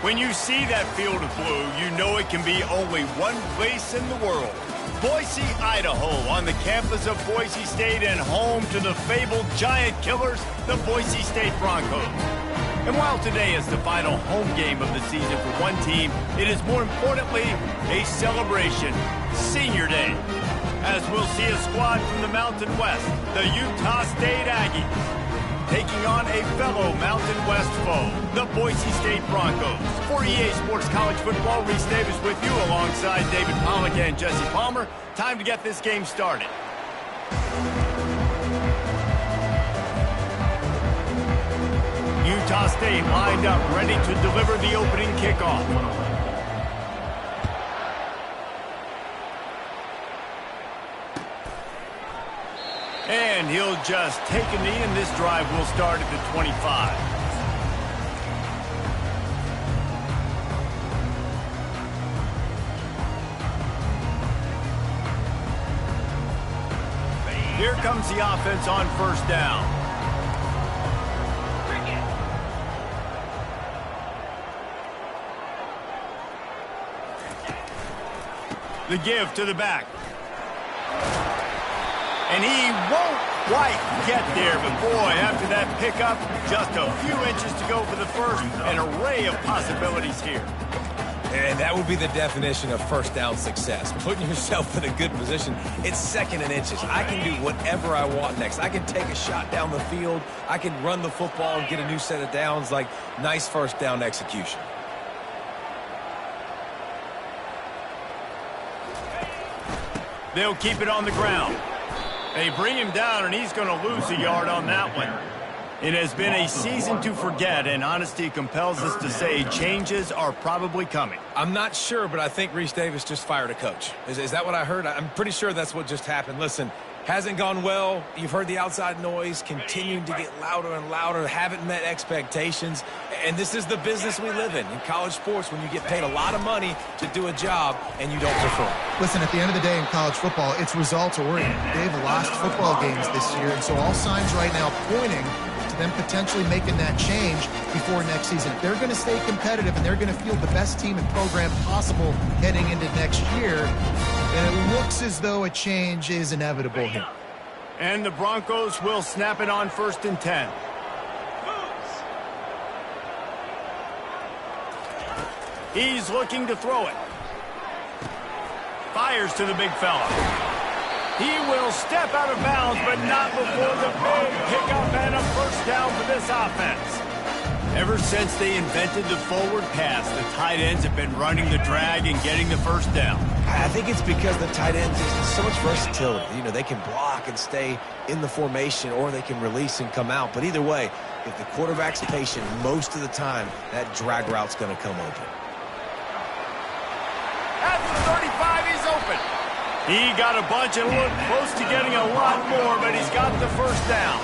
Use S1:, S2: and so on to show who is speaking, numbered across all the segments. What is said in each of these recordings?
S1: When you see that field of blue, you know it can be only one place in the world. Boise, Idaho, on the campus of Boise State and home to the fabled giant killers, the Boise State Broncos. And while today is the final home game of the season for one team, it is more importantly a celebration, Senior Day, as we'll see a squad from the Mountain West, the Utah State Aggies, taking on a fellow Mountain West foe, the Boise State Broncos. For EA Sports College Football, Reese Davis with you alongside David Pollack and Jesse Palmer. Time to get this game started. Utah State lined up, ready to deliver the opening kickoff. And he'll just take a knee, and this drive will start at the 25. Here comes the offense on first down. The give to the back. And he won't quite get there, but boy, after that pickup, just a few inches to go for the first. An array of possibilities here.
S2: And that would be the definition of first down success. Putting yourself in a good position. It's second and inches. I can do whatever I want next. I can take a shot down the field. I can run the football and get a new set of downs. Like, nice first down execution.
S1: They'll keep it on the ground. They bring him down, and he's going to lose a yard on that one. It has been a season to forget, and honesty compels us to say changes are probably coming.
S2: I'm not sure, but I think Reese Davis just fired a coach. Is that what I heard? I'm pretty sure that's what just happened. Listen, hasn't gone well. You've heard the outside noise continuing to get louder and louder. Haven't met expectations. And this is the business we live in college sports, when you get paid a lot of money to do a job and you don't perform.
S3: Listen, at the end of the day in college football, it's results-oriented. They've lost football games this year, and so all signs right now pointing to them potentially making that change before next season. If they're going to stay competitive and they're going to field the best team and program possible heading into next year, then it looks as though a change is inevitable here.
S1: And the Broncos will snap it on 1st and 10. He's looking to throw it. Fires to the big fella. He will step out of bounds, but not before the big pickup and a first down for this offense. Ever since they invented the forward pass, the tight ends have been running the drag and getting the first down.
S2: I think it's because the tight ends have so much versatility. You know, they can block and stay in the formation, or they can release and come out. But either way, if the quarterback's patient, most of the time, that drag route's going to come open.
S1: At the 35, he's open. He got a bunch and looked close to getting a lot more, but he's got the first down.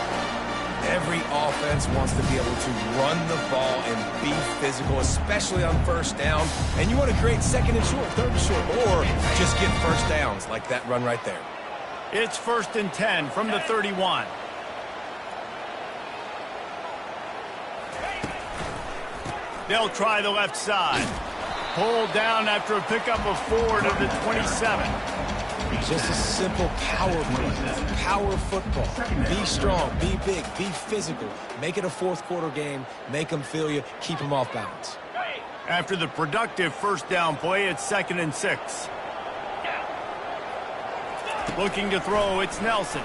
S2: Every offense wants to be able to run the ball and be physical, especially on first down. And you want to create second and short, third and short, or just get first downs like that run right there.
S1: It's 1st and 10 from the 31. They'll try the left side. Pulled down after a pickup of 4 to the 27.
S2: Just a simple power play. Power football. Be strong, be big, be physical. Make it a fourth quarter game. Make them feel you. Keep them off balance.
S1: After the productive first down play, it's 2nd and 6. Looking to throw, it's Nelson.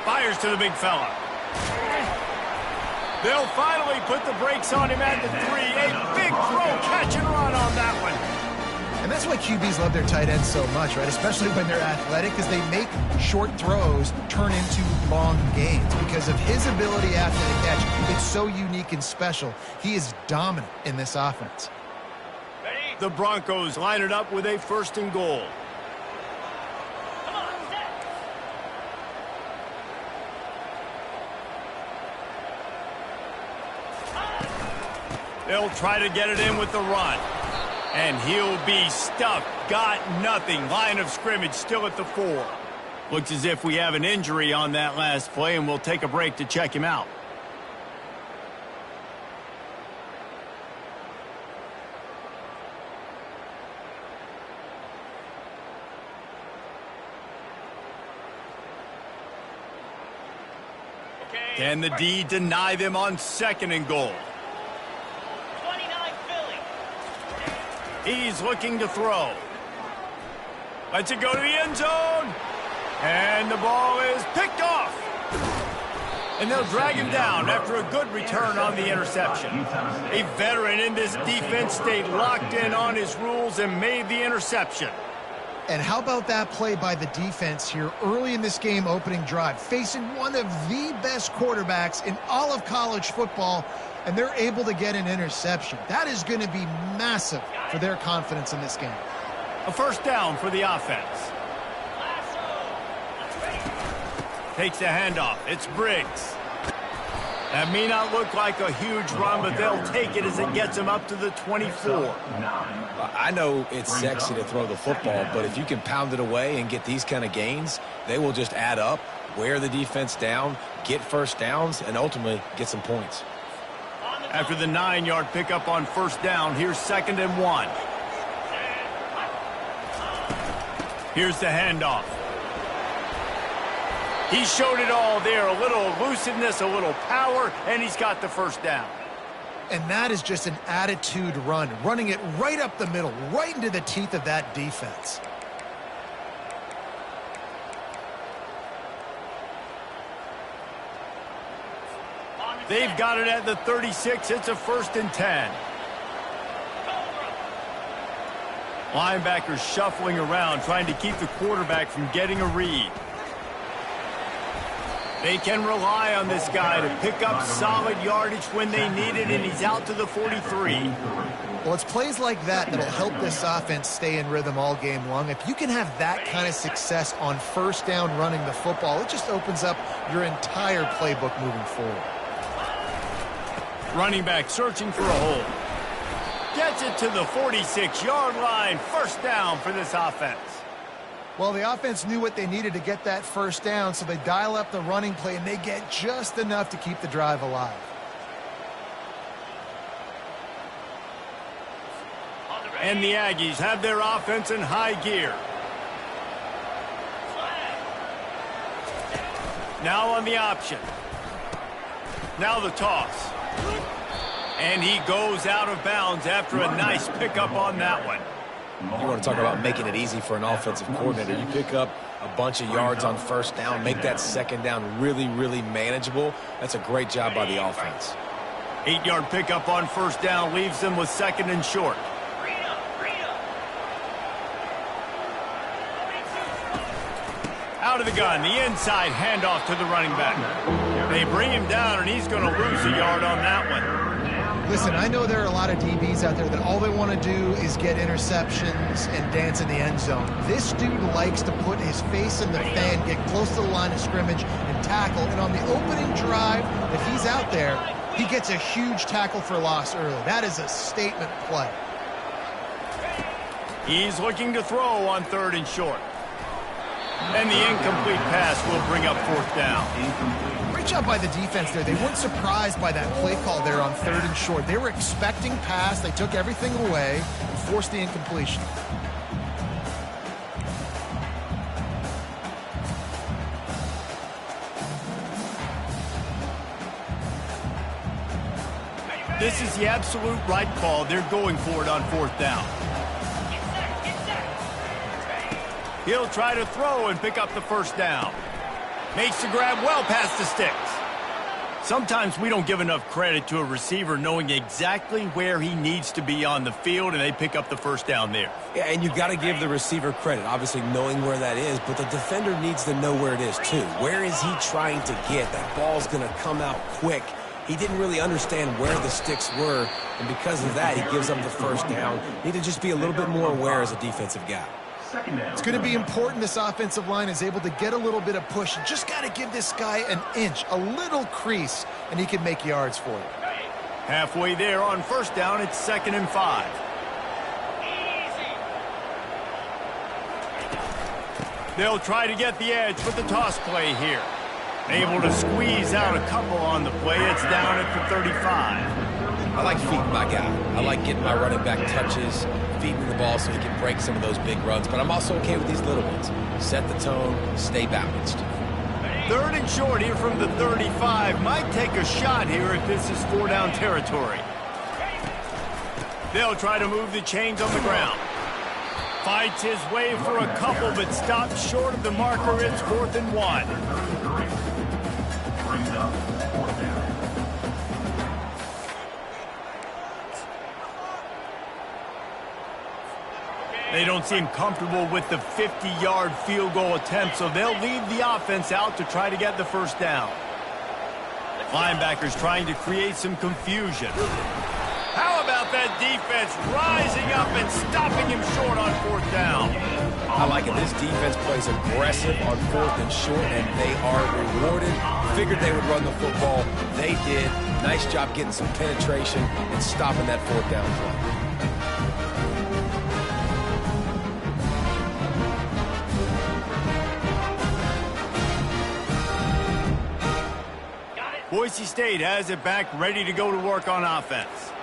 S1: Fires to the big fella. They'll finally put the brakes on him at the 3. A big throw, catch and run on that one.
S3: And that's why QBs love their tight ends so much, right? Especially when they're athletic, because they make short throws turn into long gains. Because of his ability after the catch, it's so unique and special. He is dominant in this offense.
S1: The Broncos line it up with a 1st and goal. They'll try to get it in with the run. And he'll be stuffed. Got nothing. Line of scrimmage still at the 4. Looks as if we have an injury on that last play, and we'll take a break to check him out. Can the D deny them on 2nd and goal? He's looking to throw. Lets it go to the end zone. And the ball is picked off. And they'll drag him down after a good return on the interception. A veteran in this defense stayed locked in on his rules and made the interception.
S3: And how about that play by the defense here early in this game opening drive, facing one of the best quarterbacks in all of college football, and they're able to get an interception. That is going to be massive for their confidence in this game.
S1: A 1st down for the offense. Takes the handoff. It's Briggs. That may not look like a huge run, but they'll take it as it gets them up to the 24.
S2: I know it's sexy to throw the football, but if you can pound it away and get these kind of gains, they will just add up, wear the defense down, get 1st downs, and ultimately get some points.
S1: After the 9-yard pickup on 1st down, here's 2nd and 1. Here's the handoff. He showed it all there. A little elusiveness, a little power, and he's got the 1st down.
S3: And that is just an attitude run, running it right up the middle, right into the teeth of that defense.
S1: They've got it at the 36. It's a 1st and 10. Linebackers shuffling around, trying to keep the quarterback from getting a read. They can rely on this guy to pick up solid yardage when they need it, and he's out to the 43.
S3: Well, it's plays like that that'll help this offense stay in rhythm all game long. If you can have that kind of success on 1st down running the football, it just opens up your entire playbook moving forward.
S1: Running back searching for a hole. Gets it to the 46-yard line. 1st down for this offense.
S3: Well, the offense knew what they needed to get that 1st down, so they dial up the running play, and they get just enough to keep the drive alive.
S1: And the Aggies have their offense in high gear. Now on the option. Now the toss. And he goes out of bounds after a nice pickup on that one.
S2: You want to talk about making it easy for an offensive coordinator. You pick up a bunch of yards on 1st down, make that 2nd down really, really manageable. That's a great job by the offense.
S1: 8-yard pickup on 1st down leaves them with 2nd and short. Out of the gun, the inside handoff to the running back. They bring him down, and he's going to lose a yard on that one.
S3: Listen, I know there are a lot of DBs out there that all they want to do is get interceptions and dance in the end zone. This dude likes to put his face in the fan, get close to the line of scrimmage, and tackle. And on the opening drive that he's out there, he gets a huge tackle for loss early. That is a statement play.
S1: He's looking to throw on 3rd and short. And the incomplete pass will bring up 4th down.
S3: Great job by the defense there. They weren't surprised by that play call there on 3rd and short. They were expecting pass. They took everything away and forced the incompletion.
S1: This is the absolute right call. They're going for it on 4th down. He'll try to throw and pick up the 1st down. Makes the grab well past the sticks. Sometimes we don't give enough credit to a receiver knowing exactly where he needs to be on the field, and they pick up the 1st down there.
S2: Yeah, and you've got to give the receiver credit, obviously knowing where that is, but the defender needs to know where it is too. Where is he trying to get? That ball's going to come out quick. He didn't really understand where the sticks were, and because of that, he gives up the 1st down. Need to just be a little bit more aware as a defensive guy.
S3: It's going to be important this offensive line is able to get a little bit of push. You just got to give this guy an inch, a little crease, and he can make yards for you.
S1: Halfway there on 1st down, it's 2nd and 5. They'll try to get the edge with the toss play here. Able to squeeze out a couple on the play. It's down at the 35.
S2: I like feeding my guy. I like getting my running back touches, feeding the ball so he can break some of those big runs. But I'm also okay with these little ones. Set the tone, stay balanced.
S1: 3rd and short here from the 35. Might take a shot here if this is 4-down territory. They'll try to move the chains on the ground. Fights his way for a couple, but stops short of the marker. It's 4th and 1. They don't seem comfortable with the 50-yard field goal attempt, so they'll leave the offense out to try to get the 1st down. Linebackers trying to create some confusion. How about that defense rising up and stopping him short on 4th down?
S2: I like it. This defense plays aggressive on 4th and short, and they are rewarded. Figured they would run the football. They did. Nice job getting some penetration and stopping that 4th down play.
S1: Boise State has it back, ready to go to work on offense.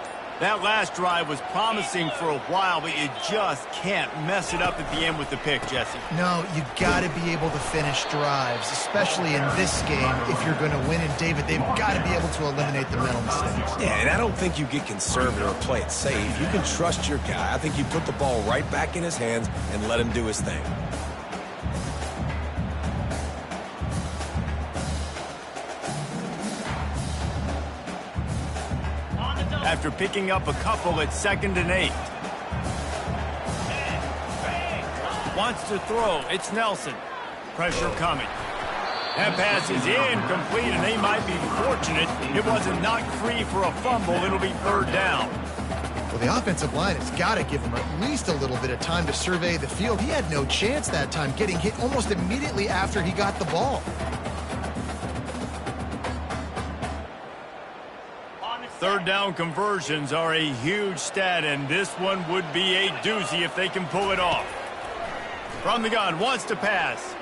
S1: That last drive was promising for a while, but you just can't mess it up at the end with the pick, Jesse.
S3: No, you got to be able to finish drives, especially in this game. If you're going to win, and David, they've got to be able to eliminate the mental mistakes.
S2: Yeah, and I don't think you get conservative or play it safe. You can trust your guy. I think you put the ball right back in his hands and let him do his thing.
S1: After picking up a couple at 2nd and 8. Wants to throw. It's Nelson. Pressure coming. That pass is incomplete, and they might be fortunate it wasn't knocked free for a fumble. It'll be 3rd down.
S3: Well, the offensive line has got to give him at least a little bit of time to survey the field. He had no chance that time, getting hit almost immediately after he got the ball.
S1: 3rd down conversions are a huge stat, and this one would be a doozy if they can pull it off. From the gun, wants to pass.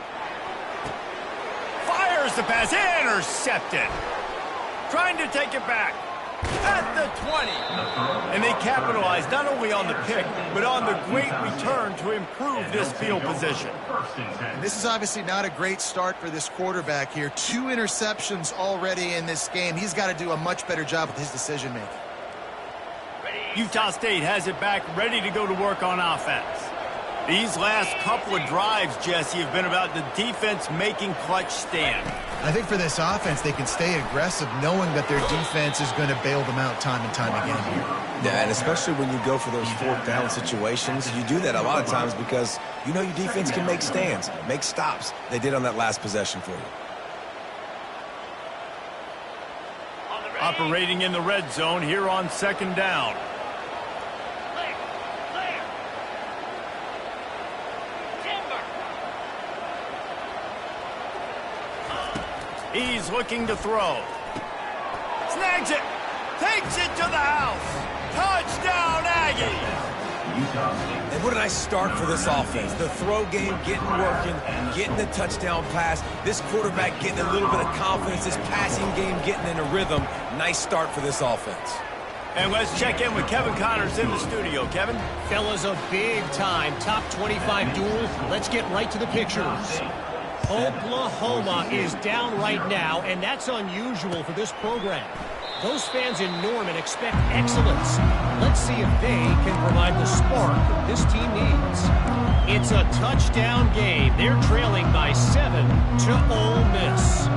S1: Fires the pass, intercepted. Trying to take it back. At the 20. And they capitalize not only on the pick, but on the great return to improve this field position.
S3: And this is obviously not a great start for this quarterback here. 2 interceptions already in this game. He's got to do a much better job with his decision-making.
S1: Utah State has it back, ready to go to work on offense. These last couple of drives, Jesse, have been about the defense making clutch stand.
S3: I think for this offense, they can stay aggressive knowing that their defense is going to bail them out time and time again here.
S2: Yeah, and especially when you go for those 4th down situations, you do that a lot of times because you know your defense can make stands, make stops. They did on that last possession for you.
S1: Operating in the red zone here on 2nd down. He's looking to throw. Snags it. Takes it to the house. Touchdown, Aggies.
S2: And what a nice start for this offense. The throw game getting working, getting the touchdown pass. This quarterback getting a little bit of confidence. This passing game getting in a rhythm. Nice start for this offense.
S1: And let's check in with Kevin Connors in the studio. Kevin?
S4: Fellas, a big-time top 25 duel. Let's get right to the pictures. Oklahoma is down right now, and that's unusual for this program. Those fans in Norman expect excellence. Let's see if they can provide the spark that this team needs. It's a touchdown game. They're trailing by 7 to Ole Miss.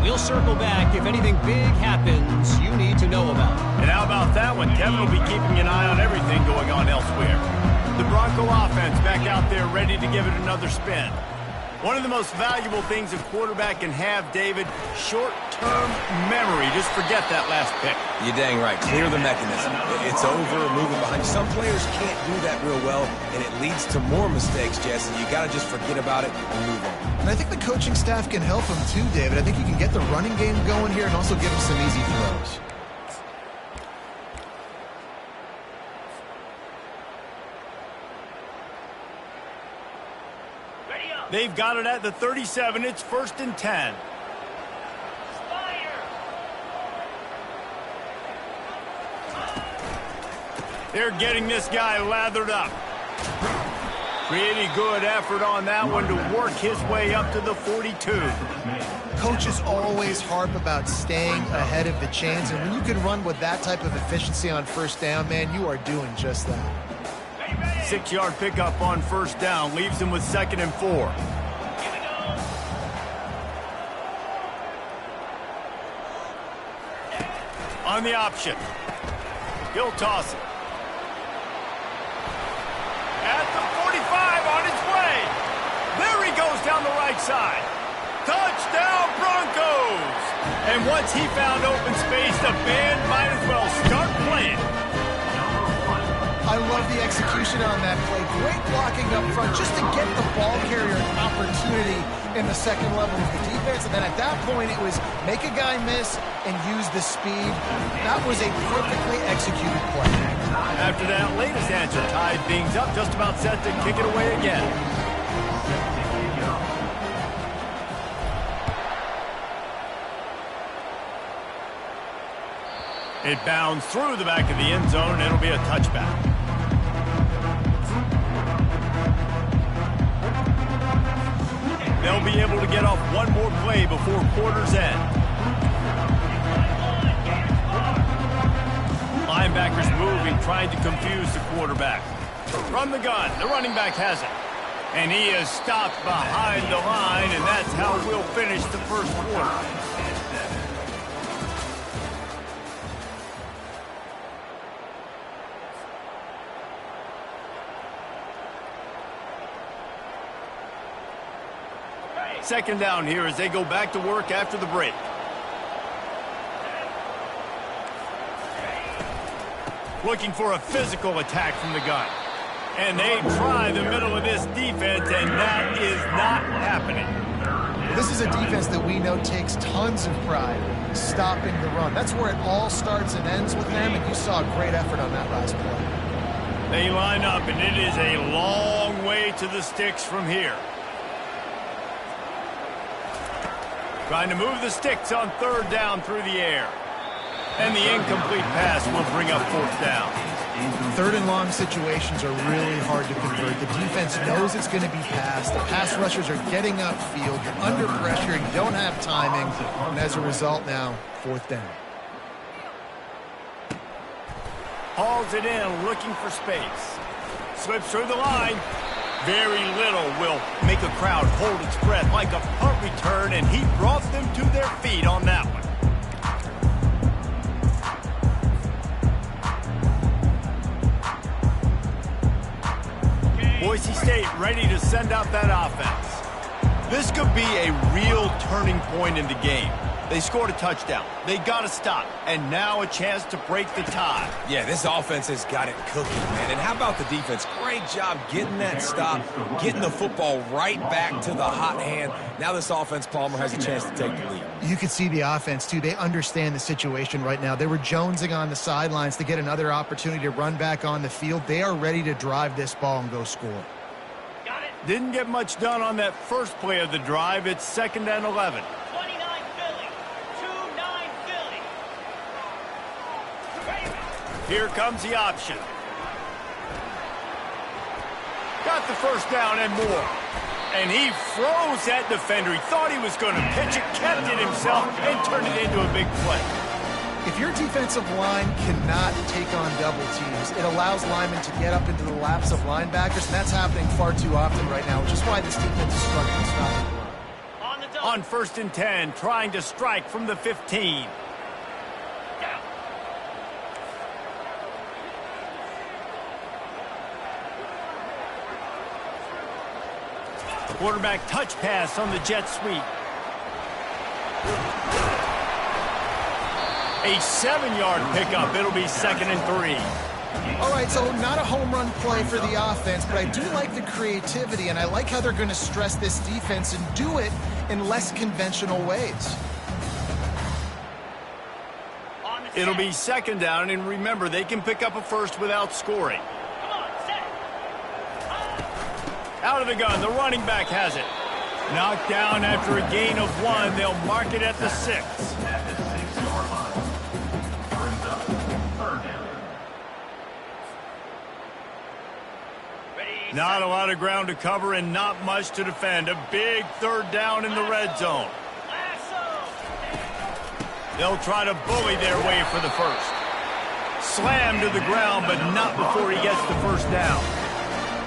S4: We'll circle back if anything big happens you need to know about.
S1: And how about that one? Kevin will be keeping an eye on everything going on elsewhere. The Bronco offense back out there ready to give it another spin. One of the most valuable things a quarterback can have, David, short-term memory. Just forget that last pick.
S2: You're dang right. Clear the mechanism. It's over, moving behind. Some players can't do that real well, and it leads to more mistakes, Jesse. You got to just forget about it and move on.
S3: And I think the coaching staff can help him too, David. I think you can get the running game going here and also give him some easy throws.
S1: They've got it at the 37. It's 1st and 10. They're getting this guy lathered up. Pretty good effort on that one to work his way up to the 42.
S3: Coaches always harp about staying ahead of the chains, and when you can run with that type of efficiency on 1st down, man, you are doing just that.
S1: 6-yard pickup on 1st down leaves him with 2nd and 4. On the option. He'll toss it. At the 45, on his way. There he goes down the right side. Touchdown, Broncos! And once he found open space, the band might as well start playing.
S3: I love the execution on that play. Great blocking up front just to get the ball carrier an opportunity in the second level of the defense. And then at that point, it was make a guy miss and use the speed. That was a perfectly executed play.
S1: After that latest answer tied things up, just about set to kick it away again. It bounds through the back of the end zone, and it'll be a touchback. They'll be able to get off one more play before quarter's end. Linebackers moving, trying to confuse the quarterback. From the gun, the running back has it. And he is stopped behind the line, and that's how we'll finish the first quarter. Second down here as they go back to work after the break. Looking for a physical attack from the gun. And they try the middle of this defense, and that is not happening.
S3: This is a defense that we know takes tons of pride stopping the run. That's where it all starts and ends with them, and you saw a great effort on that last play.
S1: They line up, and it is a long way to the sticks from here. Trying to move the sticks on 3rd down through the air. And the incomplete pass will bring up 4th down.
S3: 3rd and long situations are really hard to convert. The defense knows it's going to be passed. The pass rushers are getting upfield. You're under pressure. You don't have timing. And as a result now, 4th down.
S1: Hauls it in, looking for space. Slips through the line. Very little will make a crowd hold its breath like a punt return, and he brought them to their feet on that one. Boise State ready to send out that offense. This could be a real turning point in the game. They scored a touchdown. They got to stop. And now a chance to break the tie.
S2: Yeah, this offense has got it cooking, man. And how about the defense? Great job getting that stop, getting the football right back to the hot hand. Now this offense, Palmer, has a chance to take the lead.
S3: You can see the offense, too. They understand the situation right now. They were jonesing on the sidelines to get another opportunity to run back on the field. They are ready to drive this ball and go score.
S1: Didn't get much done on that first play of the drive. It's 2nd and 11. Here comes the option. Got the 1st down and more. And he froze that defender. He thought he was going to pitch it, kept it himself, and turned it into a big play.
S3: If your defensive line cannot take on double teams, it allows linemen to get up into the laps of linebackers, and that's happening far too often right now, which is why this defense is struggling to stop the run.
S1: On 1st and 10, trying to strike from the 15. Quarterback touch pass on the jet sweep. A 7-yard pickup. It'll be 2nd and 3.
S3: All right, so not a home run play for the offense, but I do like the creativity, and I like how they're going to stress this defense and do it in less conventional ways.
S1: It'll be 2nd down, and remember, they can pick up a first without scoring. Out of the gun, the running back has it. Knocked down after a gain of 1. They'll mark it at the 6. Not a lot of ground to cover and not much to defend. A big 3rd down in the red zone. They'll try to bully their way for the first. Slammed to the ground, but not before he gets the 1st down.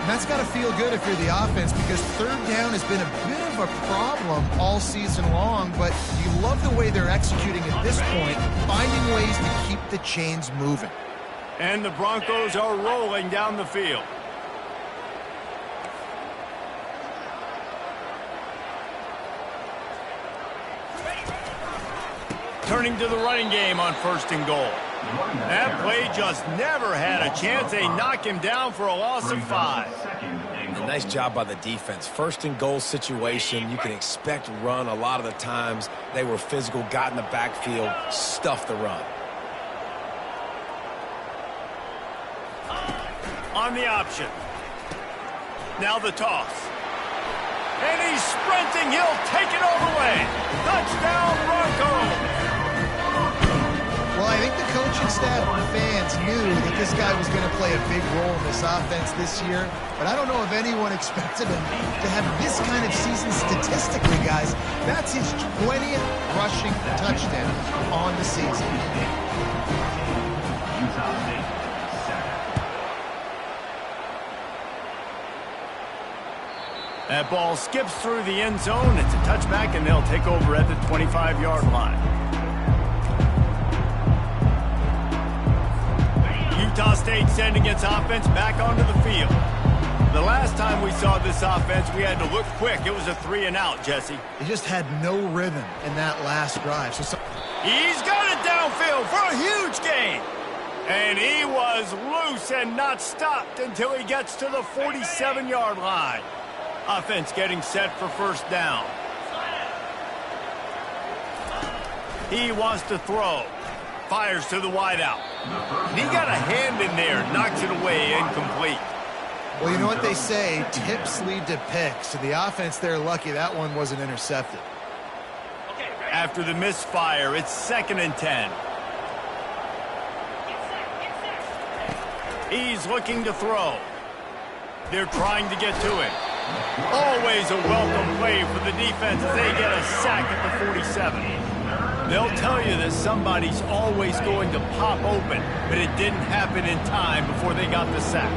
S3: And that's got to feel good if you're the offense, because 3rd down has been a bit of a problem all season long, but you love the way they're executing at this point, finding ways to keep the chains moving.
S1: And the Broncos are rolling down the field. Turning to the running game on 1st and goal. That play just never had a chance. They knock him down for a loss of 5.
S2: A nice job by the defense. 1st and goal situation. You can expect run a lot of the times. They were physical, got in the backfield, stuffed the run.
S1: On the option. Now the toss. And he's sprinting. He'll take it all the way. Touchdown, Broncos.
S3: Well, I think the coaching staff and fans knew that this guy was going to play a big role in this offense this year, but I don't know if anyone expected him to have this kind of season statistically, guys. That's his 20th rushing touchdown on the season.
S1: That ball skips through the end zone. It's a touchback, and they'll take over at the 25-yard line. Utah State sending its offense back onto the field. The last time we saw this offense, we had to look quick. It was a 3-and-out, Jesse.
S3: He just had no rhythm in that last drive.
S1: He's got it downfield for a huge gain. And he was loose and not stopped until he gets to the 47-yard line. Offense getting set for 1st down. He wants to throw. Fires to the wideout. And he got a hand in there, knocks it away, incomplete.
S3: Well, you know what they say, tips lead to picks. So the offense, they're lucky that one wasn't intercepted.
S1: After the misfire, it's 2nd and 10. He's looking to throw. They're trying to get to him. Always a welcome play for the defense as they get a sack at the 47. They'll tell you that somebody's always going to pop open, but it didn't happen in time before they got the sack.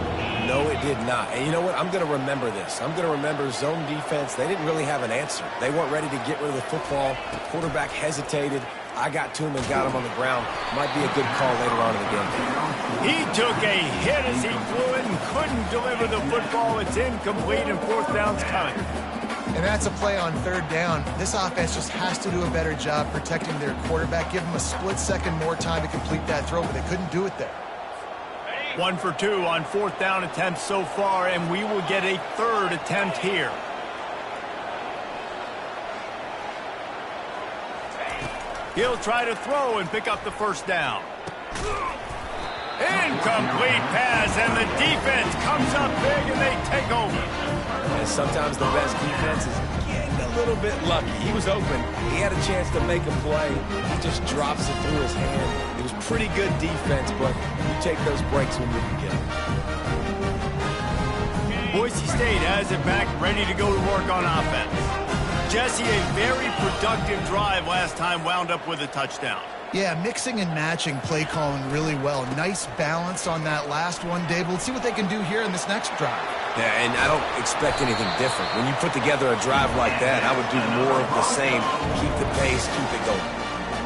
S2: No, it did not. And you know what? I'm going to remember this. I'm going to remember zone defense. They didn't really have an answer. They weren't ready to get rid of the football. The quarterback hesitated. I got to him and got him on the ground. Might be a good call later on in the game.
S1: He took a hit as he flew it and couldn't deliver the football. It's incomplete, and 4th down's coming.
S3: And that's a play on 3rd down. This offense just has to do a better job protecting their quarterback. Give them a split second more time to complete that throw, but they couldn't do it there.
S1: 1 for 2 on 4th down attempts so far, and we will get a 3rd attempt here. He'll try to throw and pick up the 1st down. Incomplete pass, and the defense comes up big, and they take over.
S2: And sometimes the best defense is getting a little bit lucky. He was open. He had a chance to make a play. He just drops it through his hand. It was pretty good defense, but you take those breaks when you can get them.
S1: Boise State has it back, ready to go to work on offense. Jesse, a very productive drive last time wound up with a touchdown.
S3: Yeah, mixing and matching play calling really well. Nice balance on that last one, Dave. Let's see what they can do here in this next drive.
S2: Yeah, and I don't expect anything different. When you put together a drive like that, I would do more of the same. Keep the pace, keep it going.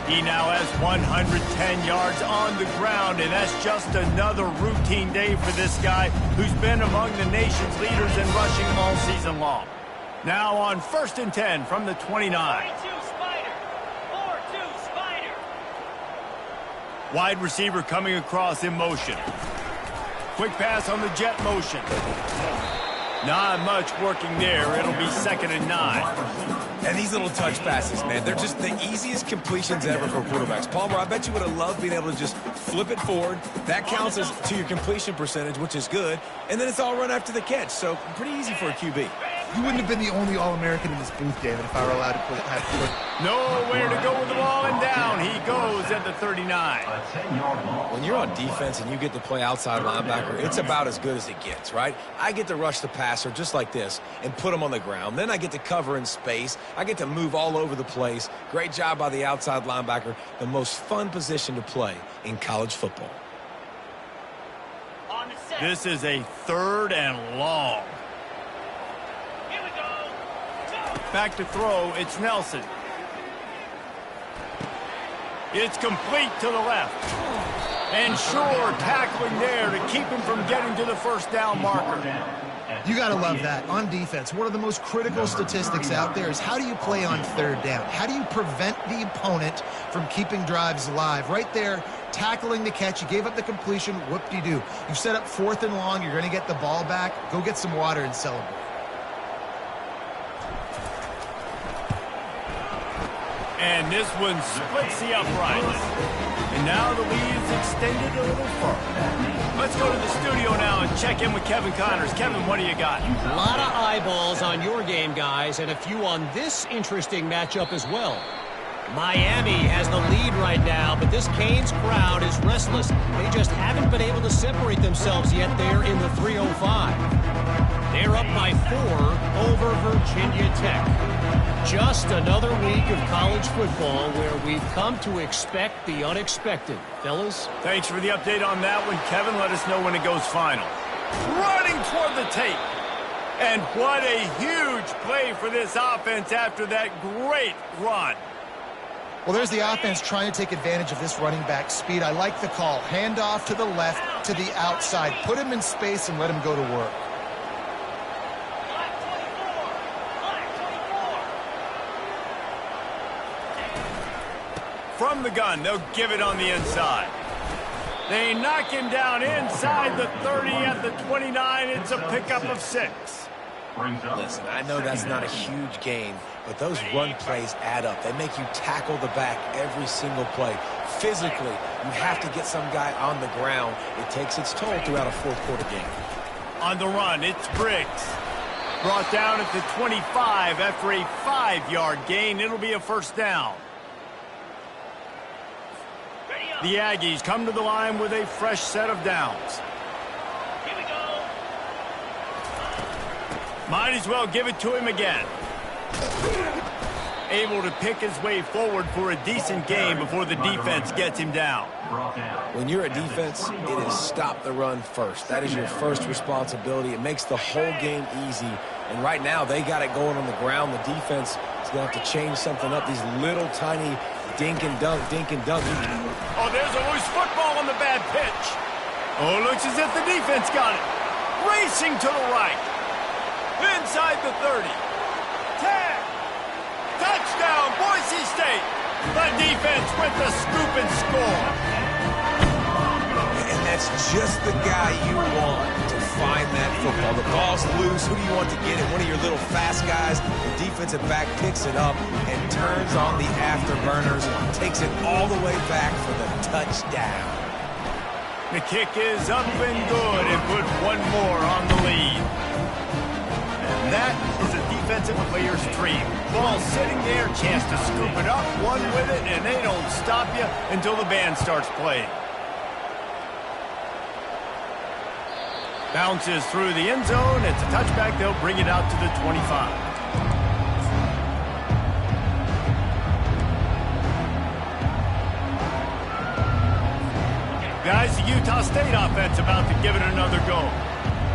S1: He now has 110 yards on the ground, and that's just another routine day for this guy who's been among the nation's leaders in rushing all season long. Now on 1st and 10 from the 29.
S5: 4-2 Spider. 4-2 Spider.
S1: Wide receiver coming across in motion. Quick pass on the jet motion. Not much working there. It'll be 2nd and 9.
S2: And these little touch passes, man, they're just the easiest completions ever for quarterbacks. Palmer, I bet you would have loved being able to just flip it forward. That counts as to your completion percentage, which is good. And then it's all run after the catch. So pretty easy for a QB.
S3: You wouldn't have been the only All-American in this booth, David, if I were allowed to put that.
S1: Nowhere to go with the ball, and down he goes at the 39.
S2: When you're on defense and you get to play outside linebacker, it's about as good as it gets, right? I get to rush the passer just like this and put him on the ground. Then I get to cover in space. I get to move all over the place. Great job by the outside linebacker. The most fun position to play in college football.
S1: This is a 3rd and long.
S5: Here we go.
S1: Back to throw, it's Nelson. It's complete to the left. And sure, tackling there to keep him from getting to the 1st down marker.
S3: You got to love that. On defense, one of the most critical statistics out there is how do you play on 3rd down? How do you prevent the opponent from keeping drives alive? Right there, tackling the catch. You gave up the completion. Whoop-de-doo. You've set up 4th and long. You're going to get the ball back. Go get some water and celebrate.
S1: And this one splits the uprights. And now the lead is extended a little further. Let's go to the studio now and check in with Kevin Connors. Kevin, what do you got?
S4: A lot of eyeballs on your game, guys, and a few on this interesting matchup as well. Miami has the lead right now, but this Canes crowd is restless. They just haven't been able to separate themselves yet there in the 305. They're up by 4 over Virginia Tech. Just another week of college football where we've come to expect the unexpected. Fellas?
S1: Thanks for the update on that one, Kevin. Let us know when it goes final. Running toward the tape. And what a huge play for this offense after that great run.
S3: Well, there's the offense trying to take advantage of this running back speed. I like the call. Hand off to the left, to the outside. Put him in space and let him go to work.
S1: From the gun, they'll give it on the inside. They knock him down inside the 30 at the 29. It's a pickup of 6.
S2: Listen, I know that's not a huge gain, but those run plays add up. They make you tackle the back every single play. Physically, you have to get some guy on the ground. It takes its toll throughout a 4th quarter game.
S1: On the run, it's Briggs. Brought down at the 25 after a 5-yard gain. It'll be a 1st down. The Aggies come to the line with a fresh set of downs.
S5: Here we go.
S1: Might as well give it to him again. Able to pick his way forward for a decent game before the defense gets him down.
S2: When you're a defense, it is stop the run first. That is your first responsibility. It makes the whole game easy. And right now, they got it going on the ground. The defense is going to have to change something up. These little tiny dink and dunk, dink and dunk.
S1: Oh, there's a loose football on the bad pitch. Oh, looks as if the defense got it. Racing to the right. Inside the 30. 10. Touchdown, Boise State. The defense with the scoop and score.
S2: And that's just the guy you want to find that football. The ball's loose. Who do you want to get it? One of your little fast guys. The defensive back picks it up and turns on the afterburners. Takes it all the way back for the touchdown.
S1: The kick is up and good and put one more on the lead. And that is a defensive player's dream. Ball sitting there, chance to scoop it up, one with it, and they don't stop you until the band starts playing. Bounces through the end zone. It's a touchback. They'll bring it out to the 25. Guys, the Utah State offense about to give it another go.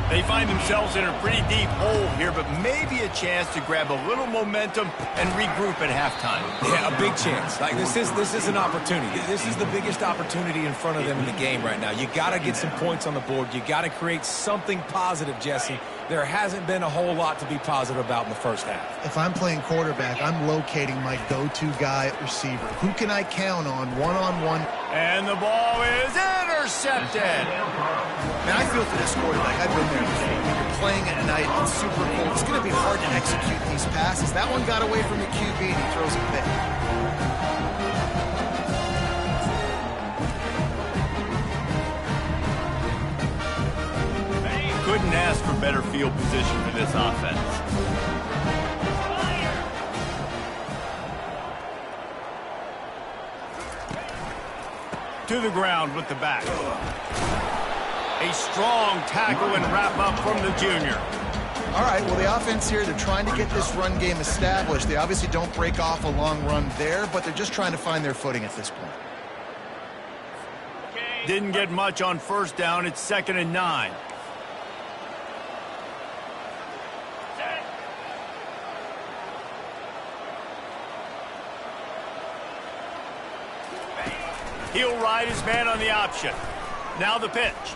S1: They find themselves in a pretty deep hole here, but maybe a chance to grab a little momentum and regroup at halftime.
S2: Yeah, a big chance. Like this is an opportunity. This is the biggest opportunity in front of them in the game right now. You got to get some points on the board. You got to create something positive, Jesse. There hasn't been a whole lot to be positive about in the first half.
S3: If I'm playing quarterback, I'm locating my go-to guy at receiver. Who can I count on one-on-one?
S1: And the ball is intercepted.
S3: Man, I feel for this quarterback. I've been there before. When you're playing at night, it's super cold. It's going to be hard to execute these passes. That one got away from the QB, and he throws a pick.
S1: Couldn't ask for better field position for this offense. To the ground with the back. A strong tackle and wrap up from the junior.
S3: All right, well, the offense here, they're trying to get this run game established. They obviously don't break off a long run there, but they're just trying to find their footing at this point.
S1: Didn't get much on first down. It's 2nd and 9. He'll ride his man on the option. Now the pitch.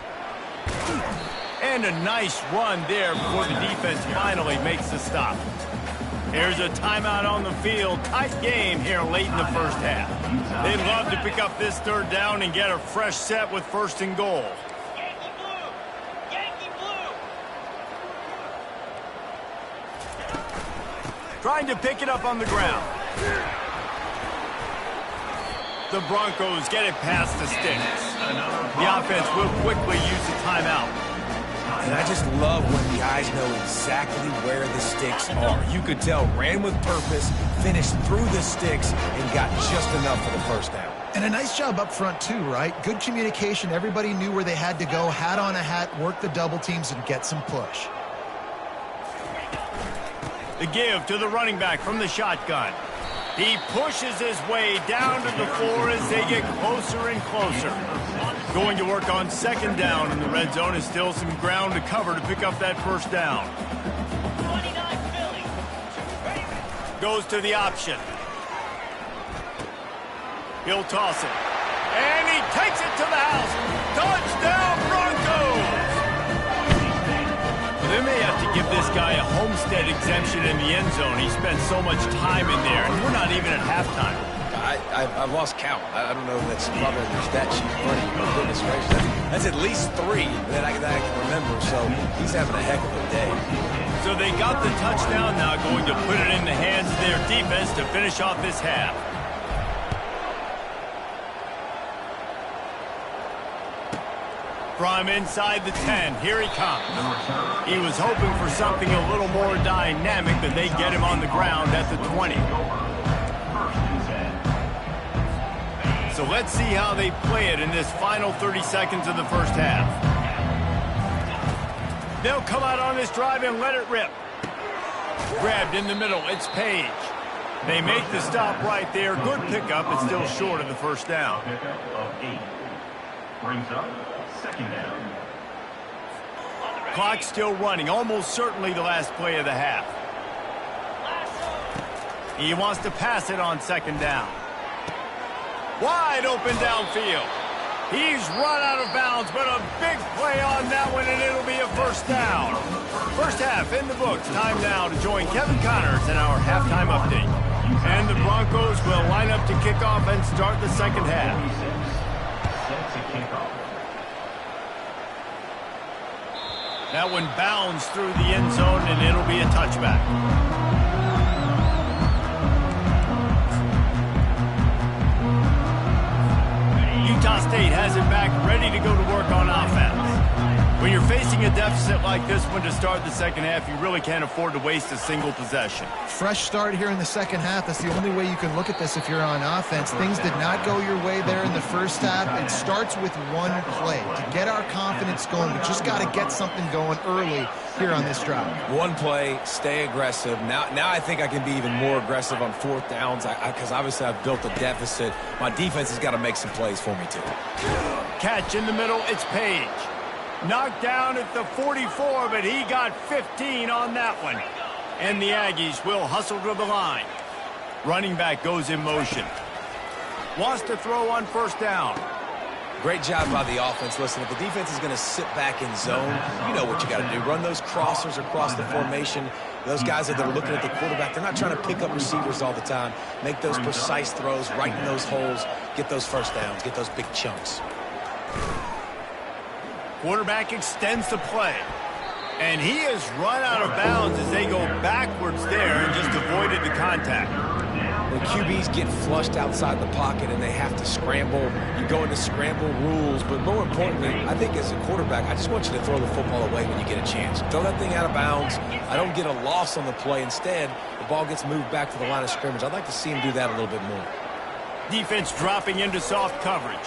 S1: And a nice run there before the defense finally makes the stop. Here's a timeout on the field. Tight game here late in the first half. They'd love to pick up this 3rd down and get a fresh set with 1st and goal.
S5: Yankee blue! Yankee blue!
S1: Trying to pick it up on the ground. The Broncos get it past the sticks. The offense will quickly use the timeout.
S2: And I just love when guys know exactly where the sticks are. You could tell, ran with purpose, finished through the sticks, and got just enough for the first down.
S3: And a nice job up front, too, right? Good communication. Everybody knew where they had to go. Hat on a hat, work the double teams, and get some push.
S1: The give to the running back from the shotgun. He pushes his way down to the floor as they get closer and closer. Going to work on 2nd down in the red zone is still some ground to cover to pick up that 1st down.
S5: 29 Philly.
S1: Goes to the option. He'll toss it. And he takes it to the house. Touchdown Broncos! They may have to give this guy a homestead exemption in the end zone. He spent so much time in there, and we're not even at halftime.
S2: I've lost count. I don't know if that's probably your stat sheet in front of you. But goodness gracious, that's at least 3 that I can remember. So he's having a heck of a day.
S1: So they got the touchdown now, going to put it in the hands of their defense to finish off this half. From inside the 10, here he comes. He was hoping for something a little more dynamic, but they get him on the ground at the 20. So let's see how they play it in this final 30 seconds of the first half. They'll come out on this drive and let it rip. Grabbed in the middle, it's Page. They make the stop right there. Good pickup, but still short of the 1st down.
S6: Brings up 2nd down.
S1: Clock still running, almost certainly the last play of the half. He wants to pass it on 2nd down. Wide open downfield. He's run out of bounds, but a big play on that one, and it'll be a 1st down. First half in the books. Time now to join Kevin Connors in our halftime update. And the Broncos will line up to kick off and start the 2nd half.
S6: Set to kick off.
S1: That one bounds through the end zone, and it'll be a touchback. Utah State has it back, ready to go to work on offense. When you're facing a deficit like this one to start the 2nd half, you really can't afford to waste a single possession.
S3: Fresh start here in the 2nd half. That's the only way you can look at this if you're on offense. Things did not go your way there in the first half. It starts with one play. To get our confidence going, we just got to get something going early here on this drive.
S2: One play, stay aggressive. Now I think I can be even more aggressive on 4th downs because obviously I've built a deficit. My defense has got to make some plays for me too.
S1: catch in the middle. It's Page. Knocked down at the 44, but he got 15 on that one. And the Aggies will hustle to the line. Running back goes in motion. Wants to throw on first down.
S2: Great job by the offense. Listen, if the defense is going to sit back in zone, you know what you got to do. Run those crossers across the formation. Those guys that are looking at the quarterback, they're not trying to pick up receivers all the time. Make those precise throws, right in those holes, get those first downs, get those big chunks.
S1: Quarterback extends the play. And he is run out of bounds as they go backwards there and just avoided the contact.
S2: When QBs get flushed outside the pocket and they have to scramble, you go into scramble rules. But more importantly, I think as a quarterback, I just want you to throw the football away when you get a chance. Throw that thing out of bounds. I don't get a loss on the play. Instead, the ball gets moved back to the line of scrimmage. I'd like to see him do that a little bit more.
S1: Defense dropping into soft coverage.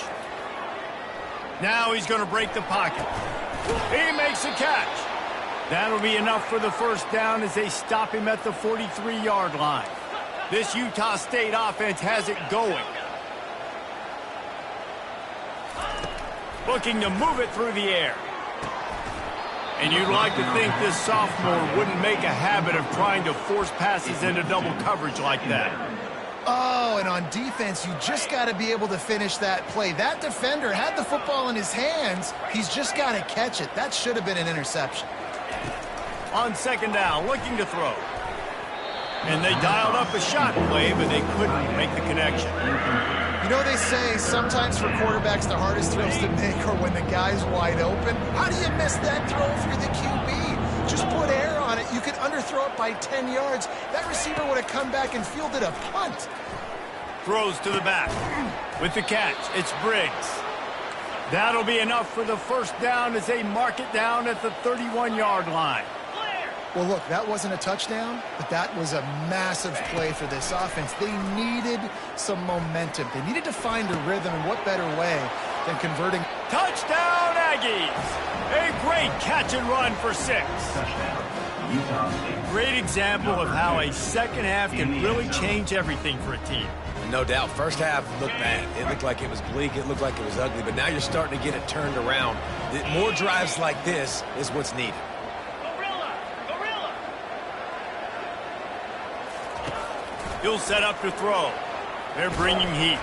S1: Now he's going to break the pocket. He makes a catch. That'll be enough for the first down as they stop him at the 43-yard line. This Utah State offense has it going. Looking to move it through the air. And you'd like to think this sophomore wouldn't make a habit of trying to force passes into double coverage like that.
S3: Oh, and on defense, you just got to be able to finish that play. That defender had the football in his hands. He's just got to catch it. That should have been an interception.
S1: On second down, looking to throw. And they dialed up a shot play, but they couldn't make the connection.
S3: You know, they say sometimes for quarterbacks the hardest throws to make are when the guy's wide open. How do you miss that throw if you're the QB? Just put air on it. You could underthrow it by 10 yards. That receiver would have come back and fielded a punt.
S1: Throws to the back. With the catch, it's Briggs. That'll be enough for the first down as they mark it down at the 31-yard line.
S3: Well, look, that wasn't a touchdown, but that was a massive play for this offense. They needed some momentum. They needed to find a rhythm, and what better way than converting.
S1: Touchdown, Aggies! A great catch and run for 6. Great example of how a second half can really change everything for a team.
S2: No doubt, first half looked bad. It looked like it was bleak. It looked like it was ugly. But now you're starting to get it turned around. More drives like this is what's needed.
S1: He'll set up to throw. They're bringing heat.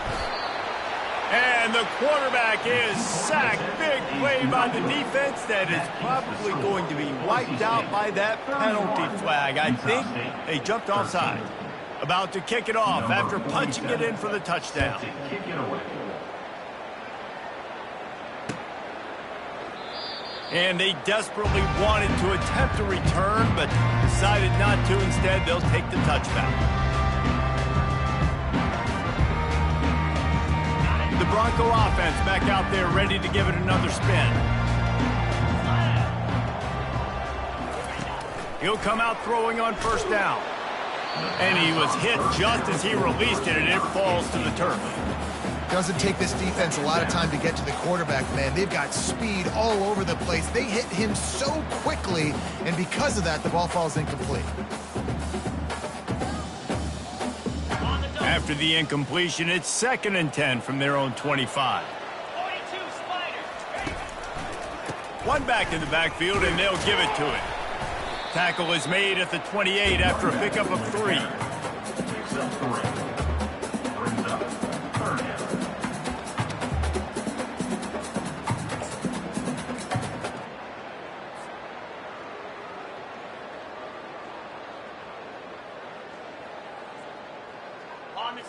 S1: And the quarterback is sacked. Big play by the defense that is probably going to be wiped out by that penalty flag. I think they jumped offside. About to kick it off after punching it in for the touchdown. And they desperately wanted to attempt a return, but decided not to. Instead, they'll take the touchback. The Bronco offense back out there ready to give it another spin. He'll come out throwing on first down. And he was hit just as he released it, and it falls to the turf.
S3: Doesn't take this defense a lot of time to get to the quarterback, man. They've got speed all over the place. They hit him so quickly, and because of that, the ball falls incomplete.
S1: After the incompletion, it's 2nd and 10 from their own 25.
S5: 42 Spiders.
S1: One back in the backfield, and they'll give it to him. Tackle is made at the 28 after a pickup of 3.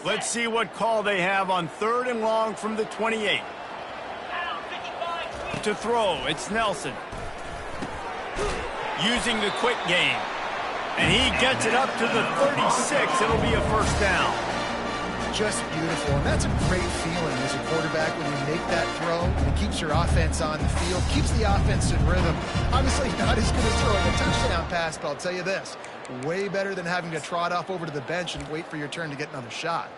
S1: Let's see what call they have on 3rd and long from the 28. To throw, it's Nelson. Using the quick game. And he gets it up to the 36. It'll be a first down.
S3: Just beautiful. And that's a great feeling as a quarterback when you make that throw. It keeps your offense on the field, keeps the offense in rhythm. Obviously not as good as throwing a touchdown pass, but I'll tell you this. Way better than having to trot off over to the bench and wait for your turn to get another shot.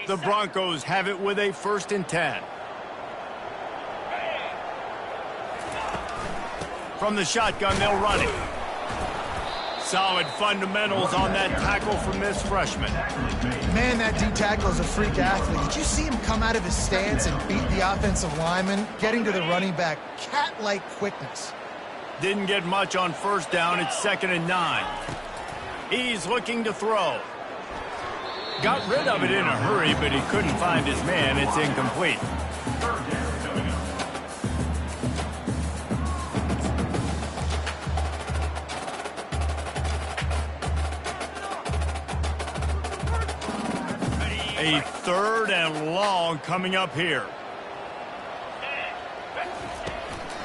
S1: The Broncos have it with a 1st and 10. From the shotgun, they'll run it. Solid fundamentals on that tackle from this freshman.
S3: Man, that D-tackle is a freak athlete. Did you see him come out of his stance and beat the offensive lineman, getting to the running back? Cat-like quickness.
S1: Didn't get much on first down. It's 2nd and 9. He's looking to throw. Got rid of it in a hurry, but he couldn't find his man. It's incomplete. A 3rd and long coming up here.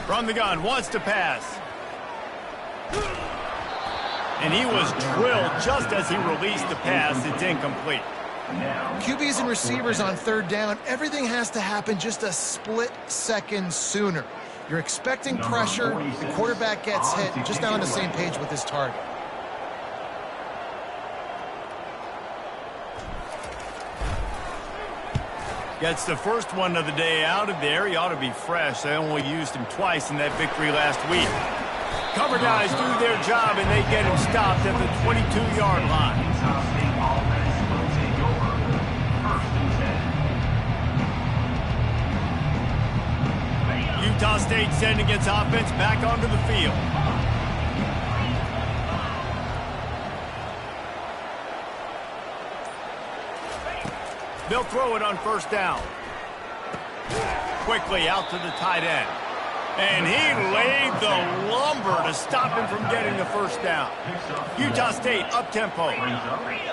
S1: From the gun, wants to pass. And he was drilled just as he released the pass. It's incomplete.
S3: QBs and receivers on 3rd down, everything has to happen just a split second sooner. You're expecting pressure, the quarterback gets hit, just not on the same page with his target.
S1: Gets the first one of the day out of there. He ought to be fresh. They only used him twice in that victory last week. Cover guys do their job, and they get him stopped at the 22-yard line. Utah State sending its offense back onto the field. They'll throw it on first down. Quickly out to the tight end. And he laid the lumber to stop him from getting the first down. Utah State up-tempo.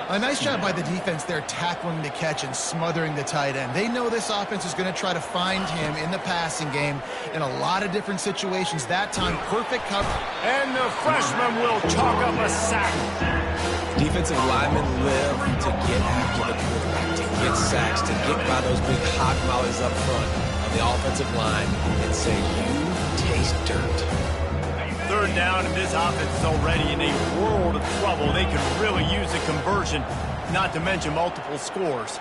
S3: A nice job by the defense there, tackling the catch and smothering the tight end. They know this offense is going to try to find him in the passing game in a lot of different situations. That time, perfect cover.
S1: And the freshman will chalk up a sack.
S2: Defensive linemen live to get after the quarterback, to get sacks, to get by those big hot mollies up front of the offensive line and say, you taste dirt.
S1: 3rd down, and this offense is already in a world of trouble. They could really use a conversion, not to mention multiple scores.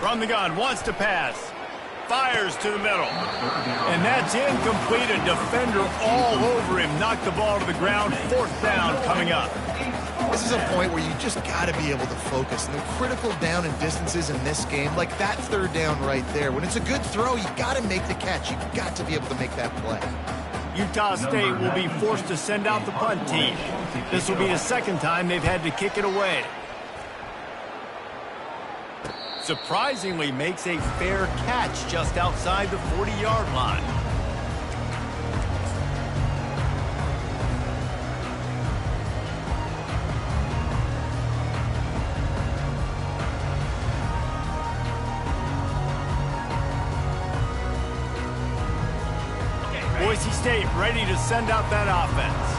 S1: From the gun, wants to pass. Fires to the middle. And that's incomplete. A defender all over him. Knocked the ball to the ground. 4th down coming up.
S3: This is a point where you just got to be able to focus. And the critical down and distances in this game, like that 3rd down right there. When it's a good throw, you got to make the catch. You've got to be able to make that play.
S1: Utah State will be forced to send out the punt team. This will be the 2nd time they've had to kick it away. Surprisingly makes a fair catch just outside the 40-yard line. Boise State ready to send out that offense.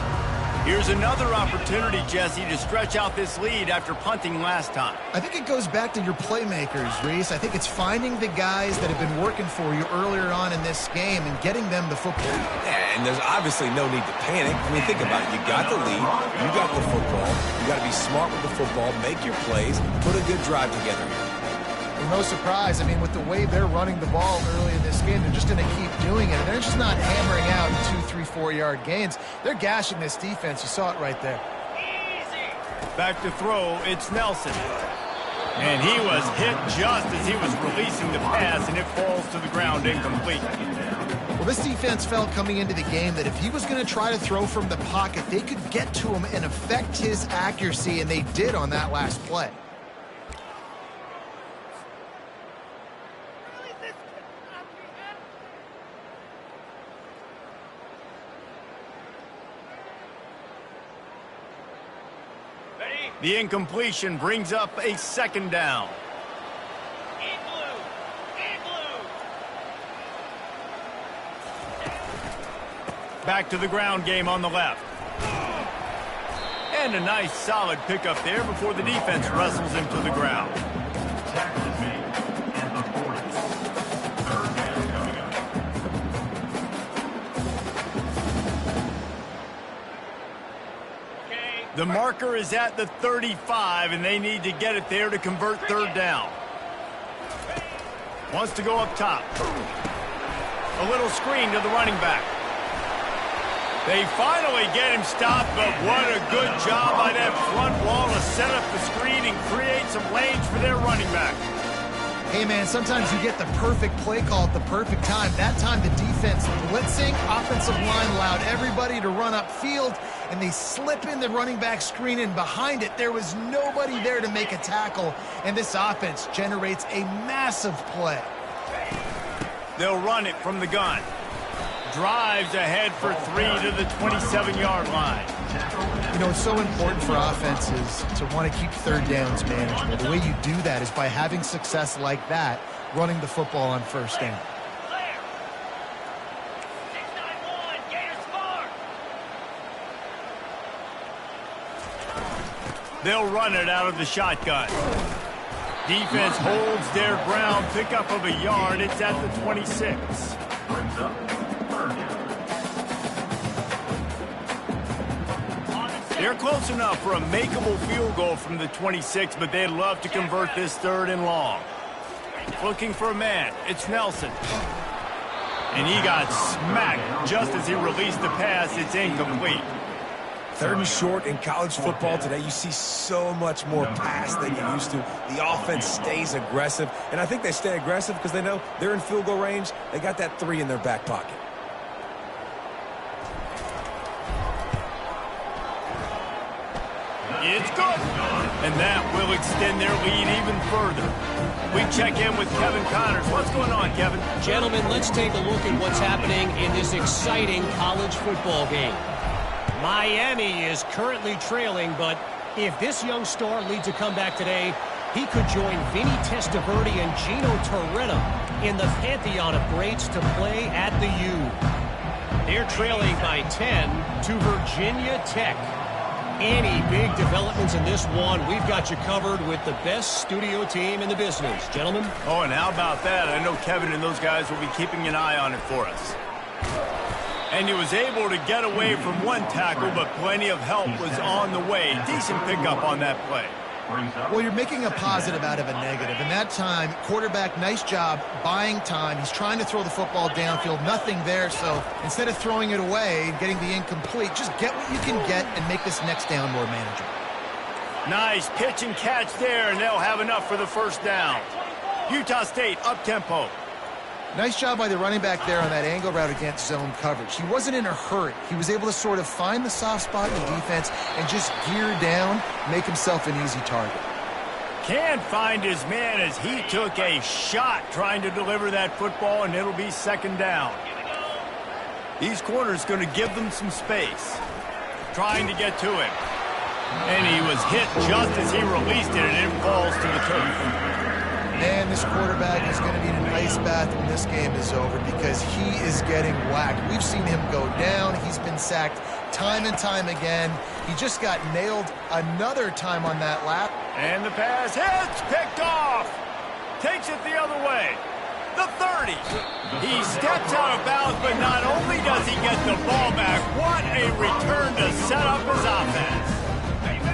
S1: Here's another opportunity, Jesse, to stretch out this lead after punting last time.
S3: I think it goes back to your playmakers, Reese. I think it's finding the guys that have been working for you earlier on in this game and getting them the football.
S2: Yeah, and there's obviously no need to panic. I mean, think about it. You got the lead. You got the football. You got to be smart with the football, make your plays, put a good drive together here.
S3: Well, no surprise. I mean, with the way they're running the ball early in this game, they're just going to keep doing it. They're just not hammering out 2, 3, 4-yard gains. They're gashing this defense. You saw it right there.
S1: Back to throw, it's Nelson. And he was hit just as he was releasing the pass, and it falls to the ground incomplete.
S3: Well, this defense felt coming into the game that if he was going to try to throw from the pocket, they could get to him and affect his accuracy, and they did on that last play.
S1: The incompletion brings up a 2nd down. Back to the ground game on the left. And a nice solid pickup there before the defense wrestles him to the ground. The marker is at the 35, and they need to get it there to convert 3rd down. Wants to go up top. A little screen to the running back. They finally get him stopped, but what a good job by that front wall to set up the screen and create some lanes for their running back.
S3: Hey, man, sometimes you get the perfect play call at the perfect time. That time, the defense blitzing, offensive line allowed everybody to run upfield, and they slip in the running back screen, and behind it, there was nobody there to make a tackle, and this offense generates a massive play.
S1: They'll run it from the gun. Drives ahead for 3 to the 27-yard line.
S3: You know, it's so important for offenses to want to keep third downs manageable. The way you do that is by having success like that, running the football on first down.
S5: Clear. 6-9-1, Gators far.
S1: They'll run it out of the shotgun. Defense holds their ground, pickup of a yard. It's at the 26. They're close enough for a makeable field goal from the 26, but they'd love to convert this 3rd and long. Looking for a man. It's Nelson. And he got smacked just as he released the pass. It's incomplete.
S2: 3rd and short in college football today. You see so much more pass than you used to. The offense stays aggressive, and I think they stay aggressive because they know they're in field goal range. They got that 3 in their back pocket.
S1: It's good. And that will extend their lead even further. We check in with Kevin Connors. What's going on, Kevin?
S4: Gentlemen, let's take a look at what's happening in this exciting college football game. Miami is currently trailing, but if this young star leads a comeback today, he could join Vinny Testaverde and Gino Torretta in the pantheon of greats to play at the U. They're trailing by 10 to Virginia Tech. Any big developments in this one, we've got you covered with the best studio team in the business. Gentlemen?
S1: Oh, and how about that? I know Kevin and those guys will be keeping an eye on it for us. And he was able to get away from one tackle, but plenty of help was on the way. Decent pickup on that play.
S3: Well, you're making a positive out of a negative. And that time, quarterback, nice job buying time. He's trying to throw the football downfield. Nothing there. So instead of throwing it away and getting the incomplete, just get what you can get and make this next down more manageable.
S1: Nice pitch and catch there, and they'll have enough for the 1st down. Utah State up-tempo.
S3: Nice job by the running back there on that angle route against zone coverage. He wasn't in a hurry. He was able to sort of find the soft spot in the defense and just gear down, make himself an easy target.
S1: Can't find his man as he took a shot trying to deliver that football, and it'll be 2nd down. These corners going to give them some space. Trying to get to him. And he was hit just as he released it, and it falls to the turf.
S3: Man, this quarterback is going to need an ice bath when this game is over because he is getting whacked. We've seen him go down. He's been sacked time and time again. He just got nailed another time on that lap.
S1: And the pass hits, picked off. Takes it the other way. The 30. He steps out of bounds, but not only does he get the ball back, what a return to set up his offense.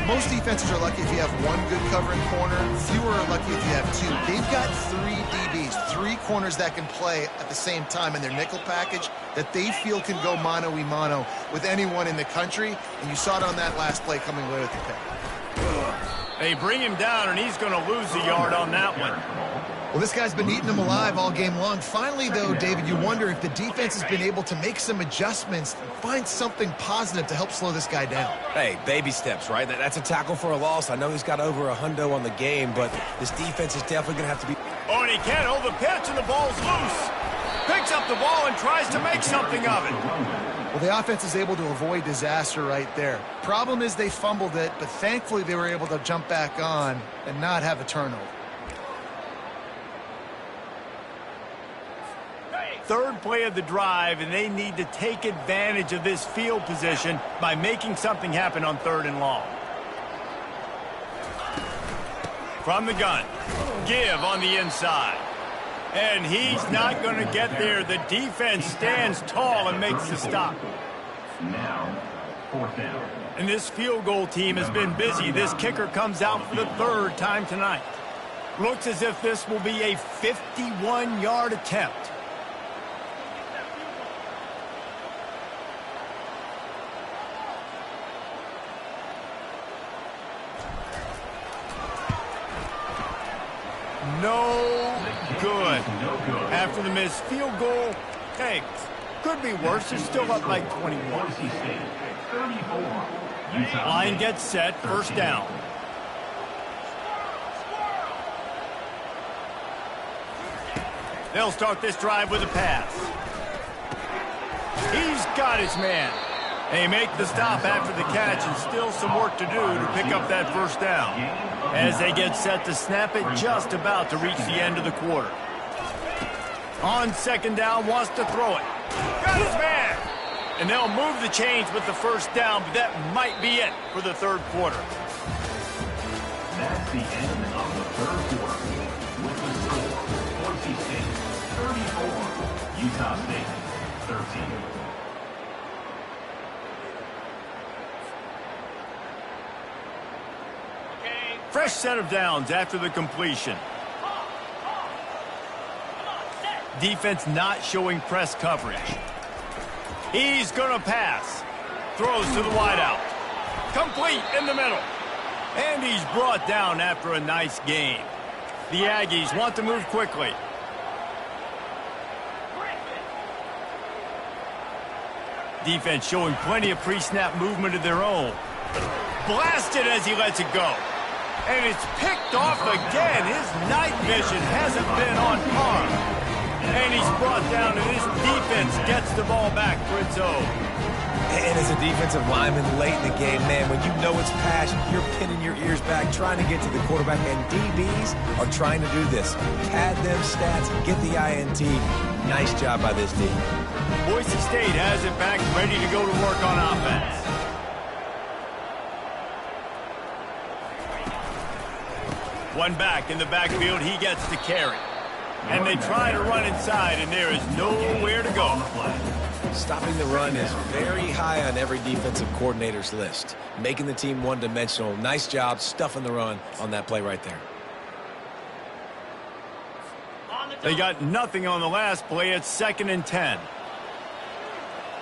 S3: Most defenses are lucky if you have one good covering corner. Fewer are lucky if you have 2. They've got 3 DBs, 3 corners that can play at the same time in their nickel package that they feel can go mano-a-mano with anyone in the country. And you saw it on that last play coming away with the pick.
S1: They bring him down, and he's going to lose the yard on that one.
S3: Well, this guy's been eating them alive all game long. Finally, though, David, you wonder if the defense has been able to make some adjustments, find something positive to help slow this guy down.
S2: Hey, baby steps, right? That's a tackle for a loss. I know he's got over a hundo on the game, but this defense is definitely going to have to be...
S1: Oh, and he can't hold the pitch, and the ball's loose. Picks up the ball and tries to make something of it.
S3: Well, the offense is able to avoid disaster right there. Problem is they fumbled it, but thankfully they were able to jump back on and not have a turnover.
S1: 3rd play of the drive, and they need to take advantage of this field position by making something happen on 3rd and long. From the gun, give on the inside. And he's not going to get there. The defense stands tall and makes the stop.
S6: Now, 4th down.
S1: And this field goal team has been busy. This kicker comes out for the 3rd time tonight. Looks as if this will be a 51-yard attempt. No good. After the missed field goal, hey, could be worse. They're still up by 21. Line gets set, first down. They'll start this drive with a pass. He's got his man. They make the stop after the catch, and still some work to do to pick up that first down. As they get set to snap it, just about to reach the end of the quarter. On second down, wants to throw it. Got his man. And they'll move the chains with the first down, but that might be it for the third quarter.
S6: That's the end of the third quarter. With the score, Boise State 34, Utah State 13.
S1: Fresh set of downs after the completion. Defense not showing press coverage. He's going to pass. Throws to the wideout. Complete in the middle. And he's brought down after a nice gain. The Aggies want to move quickly. Defense showing plenty of pre-snap movement of their own. Blasted as he lets it go. And it's picked off again. His night vision hasn't been on par. And he's brought down, and his defense gets the ball back for its own.
S2: And as a defensive lineman late in the game, man, when you know it's pass, you're pinning your ears back, trying to get to the quarterback, and DBs are trying to do this. Pad them stats, get the INT. Nice job by this team.
S1: Boise State has it back, ready to go to work on offense. One back in the backfield, he gets the carry. And they try to run inside, and there is nowhere to go.
S2: Stopping the run is very high on every defensive coordinator's list. Making the team one-dimensional. Nice job stuffing the run on that play right there.
S1: They got nothing on the last play. It's 2nd and 10.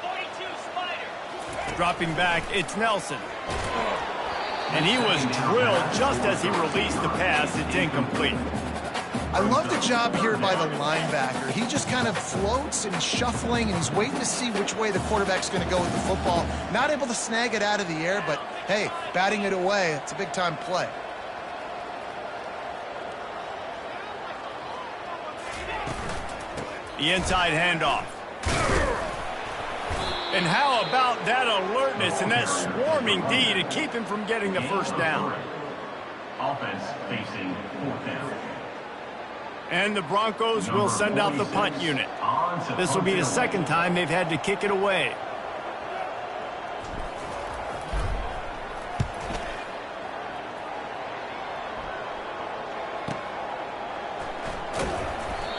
S5: 42 Spider.
S1: Dropping back, it's Nelson. And he was drilled just as he released the pass. It's incomplete.
S3: I love the job here by the linebacker. He just kind of floats and he's shuffling and he's waiting to see which way the quarterback's going to go with the football. Not able to snag it out of the air, but hey, batting it away, it's a big-time play.
S1: The inside handoff. And how about that alertness and that swarming D to keep him from getting the first down?
S6: Offense facing 4th down.
S1: And the Broncos will send out the punt unit. This will be the second time they've had to kick it away.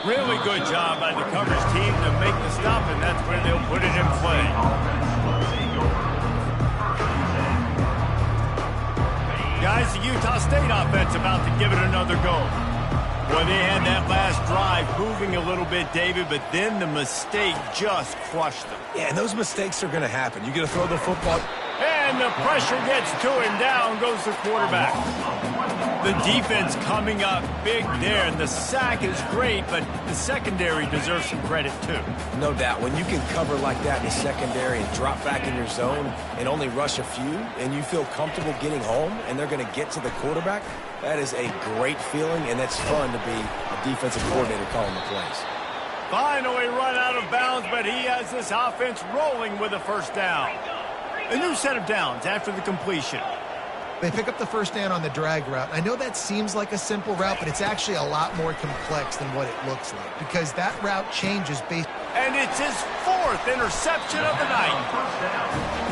S1: Really good job by the coverage team to make the stop, and that's where they'll put it in play. Guys, the Utah State offense about to give it another go. Boy, they had that last drive moving a little bit, David, but then the mistake just crushed them.
S2: Yeah, and those mistakes are going to happen. You're going to throw the football.
S1: And the pressure gets to him. Down goes the quarterback. The defense coming up big there, and the sack is great, but the secondary deserves some credit too.
S2: No doubt. When you can cover like that in the secondary and drop back in your zone and only rush a few, and you feel comfortable getting home, and they're going to get to the quarterback, that is a great feeling, and that's fun to be a defensive coordinator calling the plays.
S1: Finally run out of bounds, but he has this offense rolling with a first down. A new set of downs after the completion.
S3: They pick up the first down on the drag route. I know that seems like a simple route, but it's actually a lot more complex than what it looks like because that route changes based.
S1: And it's his 4th interception of the night.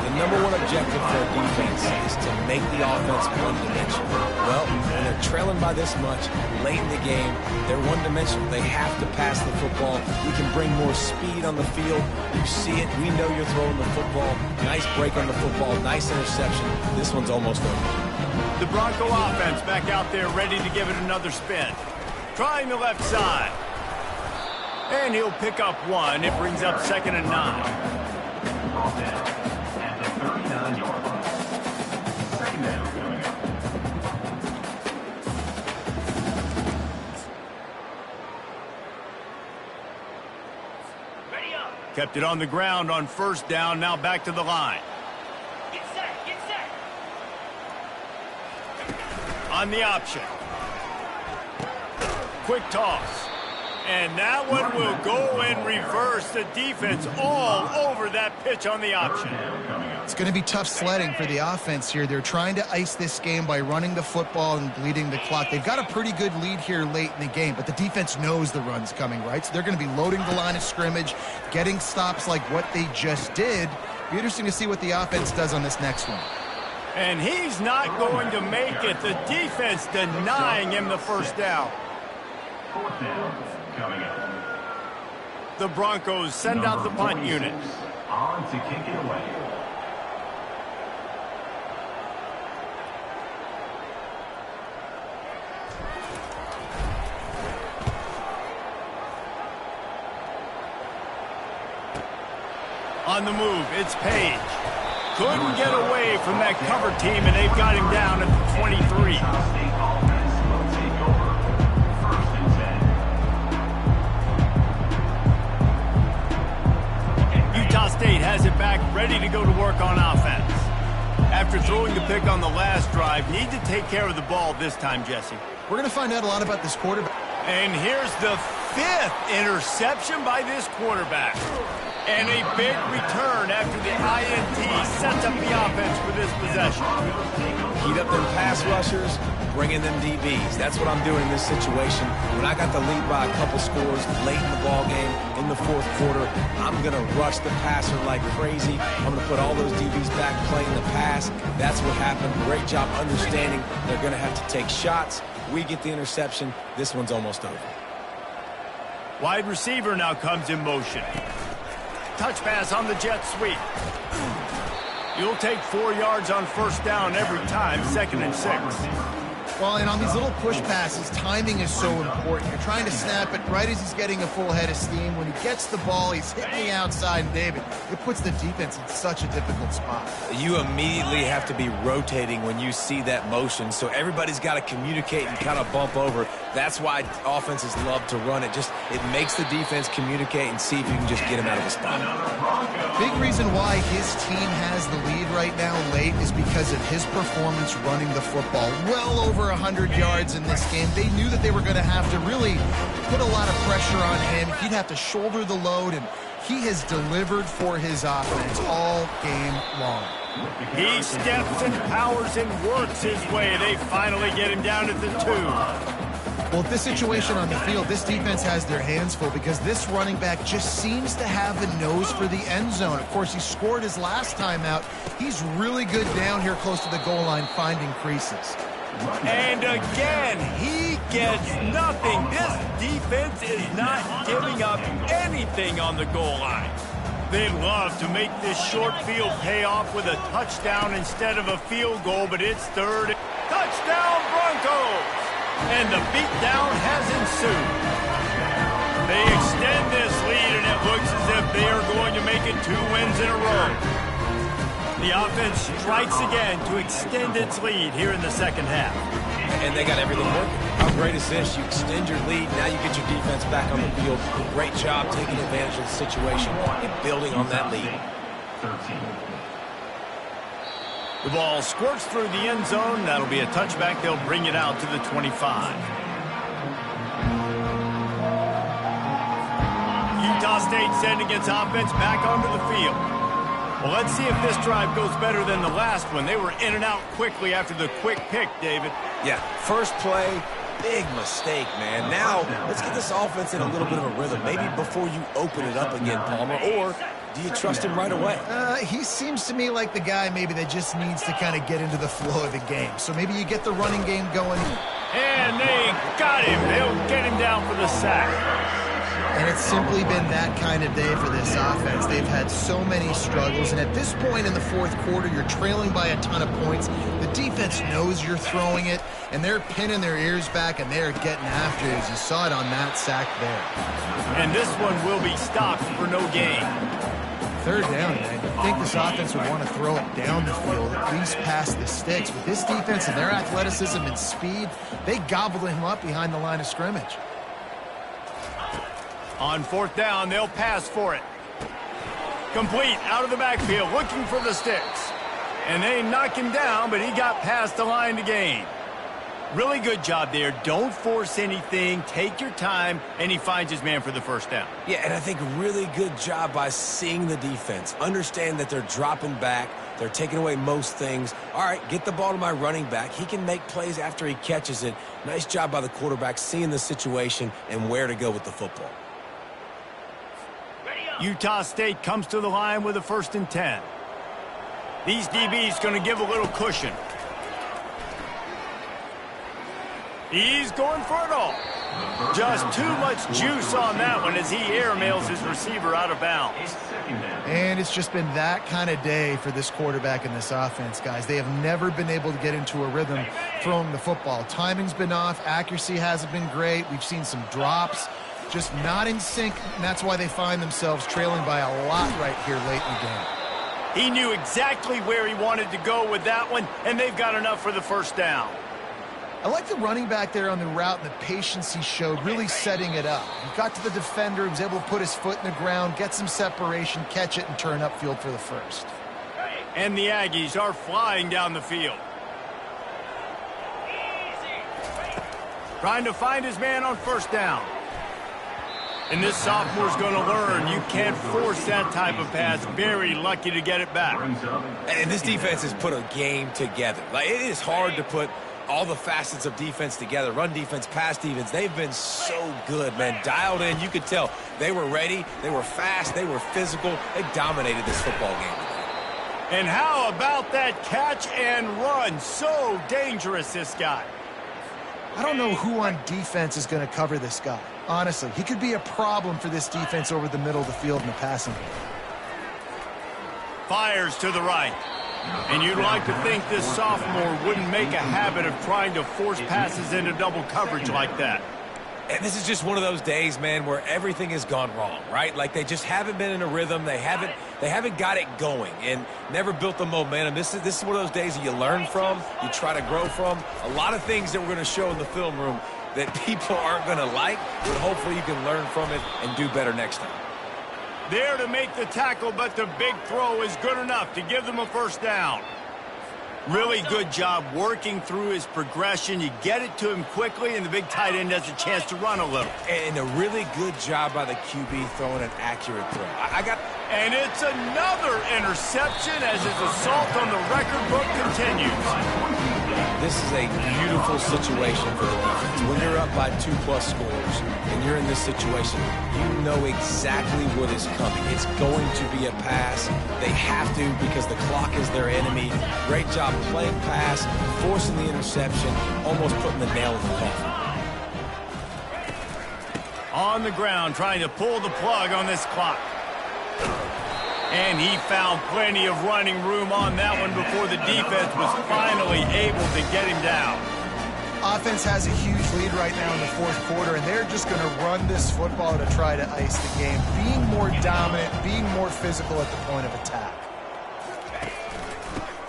S2: The #1 objective for a defense is to make the offense one-dimensional. Well, when they're trailing by this much, late in the game, they're one-dimensional. They have to pass the football. We can bring more speed on the field. You see it. We know you're throwing the football. Nice break on the football. Nice interception. This one's almost over.
S1: The Bronco offense back out there ready to give it another spin. Trying the left side. And he'll pick up one. It brings up 2nd and 9.
S6: Offense at the 39-yard line. 2nd down coming up.
S1: Kept it on the ground on first down, now back to the line.
S5: Get set, get set.
S1: On the option. Quick toss. And that one will go in reverse. The defense all over that pitch on the option.
S3: It's going to be tough sledding for the offense here. They're trying to ice this game by running the football and bleeding the clock. They've got a pretty good lead here late in the game, but the defense knows the run's coming, right? So they're going to be loading the line of scrimmage, getting stops like what they just did. Be interesting to see what the offense does on this next one.
S1: And he's not going to make it. The defense denying him the first down.
S6: Fourth down coming up.
S1: The Broncos send out the punt unit.
S6: On to kick it away.
S1: On the move, it's Page. Couldn't get away from that cover team, and they've got him down at the 23.
S6: State offense will take over. First and 10.
S1: Utah State has it back, ready to go to work on offense. After throwing the pick on the last drive, need to take care of the ball this time, Jesse.
S3: We're going to find out a lot about this quarterback.
S1: And here's the 5th interception by this quarterback. And a big return after the INT sets up the offense for this possession.
S2: Heat up them pass rushers, bring in them DBs. That's what I'm doing in this situation. When I got the lead by a couple scores late in the ball game, in the fourth quarter, I'm going to rush the passer like crazy. I'm going to put all those DBs back playing the pass. That's what happened. Great job understanding they're going to have to take shots. We get the interception. This one's almost over.
S1: Wide receiver now comes in motion. Touch pass on the jet sweep. You'll take 4 yards on first down every time, 2nd and 6.
S3: Well, and on these little push passes, timing is so important. You're trying to snap it right as he's getting a full head of steam. When he gets the ball, he's hitting the outside, and David, it puts the defense in such a difficult spot.
S2: You immediately have to be rotating when you see that motion, so everybody's got to communicate and kind of bump over. That's why offenses love to run it. It makes the defense communicate and see if you can just get him out of the spot.
S3: Big reason why his team has the lead right now late is because of his performance running the football. Well over 100 yards in this game. They knew that they were going to have to really put a lot of pressure on him. He'd have to shoulder the load, and he has delivered for his offense all game long.
S1: He steps and powers and works his way. They finally get him down at the 2.
S3: Well, with this situation on the field, this defense has their hands full because this running back just seems to have the nose for the end zone. Of course, he scored his last time out. He's really good down here close to the goal line finding creases.
S1: And again, he gets nothing. This defense is not giving up anything on the goal line. They'd love to make this short field pay off with a touchdown instead of a field goal, but it's 3rd. Touchdown, Broncos! And the beatdown has ensued. They extend this lead, and it looks as if they are going to make it 2 wins in a row. The offense strikes again to extend its lead here in the second half.
S2: And they got everything working. How great is this? You extend your lead, now you get your defense back on the field. Great job taking advantage of the situation and building on that lead.
S6: 13.
S1: The ball squirts through the end zone. That'll be a touchback. They'll bring it out to the 25. Utah State sending its offense back onto the field. Well, let's see if this drive goes better than the last one. They were in and out quickly after the quick pick, David.
S2: Yeah, first play, big mistake, man. Now, let's get this offense in a little bit of a rhythm. Maybe before you open it up again, Palmer, or do you trust him right away?
S3: He seems to me like the guy maybe that just needs to kind of get into the flow of the game. So maybe you get the running game going.
S1: And they got him. They'll get him down for the sack.
S3: And it's simply been that kind of day for this offense. They've had so many struggles, and at this point in the fourth quarter, you're trailing by a ton of points. The defense knows you're throwing it, and they're pinning their ears back, and they're getting after it, as you saw it on that sack there.
S1: And this one will be stopped for no gain.
S3: 3rd down, man. I think this offense would want to throw it down the field, at least past the sticks. With this defense and their athleticism and speed, they gobbled him up behind the line of scrimmage.
S1: On 4th down, they'll pass for it. Complete out of the backfield, looking for the sticks. And they knock him down, but he got past the line to gain. Really good job there. Don't force anything. Take your time, and he finds his man for the first down.
S2: Yeah, and I think really good job by seeing the defense. Understand that they're dropping back. They're taking away most things. All right, get the ball to my running back. He can make plays after he catches it. Nice job by the quarterback seeing the situation and where to go with the football.
S1: Utah State comes to the line with a 1st and 10. These DBs going to give a little cushion. He's going for it all. Just too much juice on that one as he airmails his receiver out of bounds.
S3: And it's just been that kind of day for this quarterback and this offense, guys. They have never been able to get into a rhythm throwing the football. Timing's been off. Accuracy hasn't been great. We've seen some drops. Just not in sync, and that's why they find themselves trailing by a lot right here late in the game.
S1: He knew exactly where he wanted to go with that one, and they've got enough for the first down.
S3: I like the running back there on the route and the patience he showed, really setting it up. He got to the defender, he was able to put his foot in the ground, get some separation, catch it, and turn upfield for the first.
S1: And the Aggies are flying down the field. Trying to find his man on first down. And this sophomore's going to learn you can't force that type of pass. Very lucky to get it back.
S2: And this defense has put a game together. Like, it is hard to put all the facets of defense together. Run defense, pass defense. They've been so good, man. Dialed in. You could tell they were ready. They were fast. They were physical. They dominated this football game today.
S1: And how about that catch and run? So dangerous, this guy.
S3: I don't know who on defense is going to cover this guy. Honestly, he could be a problem for this defense over the middle of the field in the passing game.
S1: Fires to the right. And you'd like to think this sophomore wouldn't make a habit of trying to force passes into double coverage like that.
S2: And this is just one of those days, man, where everything has gone wrong, right? Like, they just haven't been in a rhythm. They haven't got it going and never built the momentum. This is one of those days that you learn from, you try to grow from. A lot of things that we're going to show in the film room that people aren't going to like, but hopefully you can learn from it and do better next time.
S1: There to make the tackle, but the big throw is good enough to give them a first down. Really good job working through his progression. You get it to him quickly, and the big tight end has a chance to run a little.
S2: And a really good job by the QB throwing an accurate throw.
S1: And it's another interception as his assault on the record book continues.
S2: This is a beautiful situation for the defense. When you're up by 2+ scores and you're in this situation, you know exactly what is coming. It's going to be a pass. They have to because the clock is their enemy. Great job playing pass, forcing the interception, almost putting the nail in the coffin.
S1: On the ground, trying to pull the plug on this clock. And he found plenty of running room on that one before the defense was finally able to get him down.
S3: Offense has a huge lead right now in the fourth quarter, and they're just going to run this football to try to ice the game. Being more dominant, being more physical at the point of attack.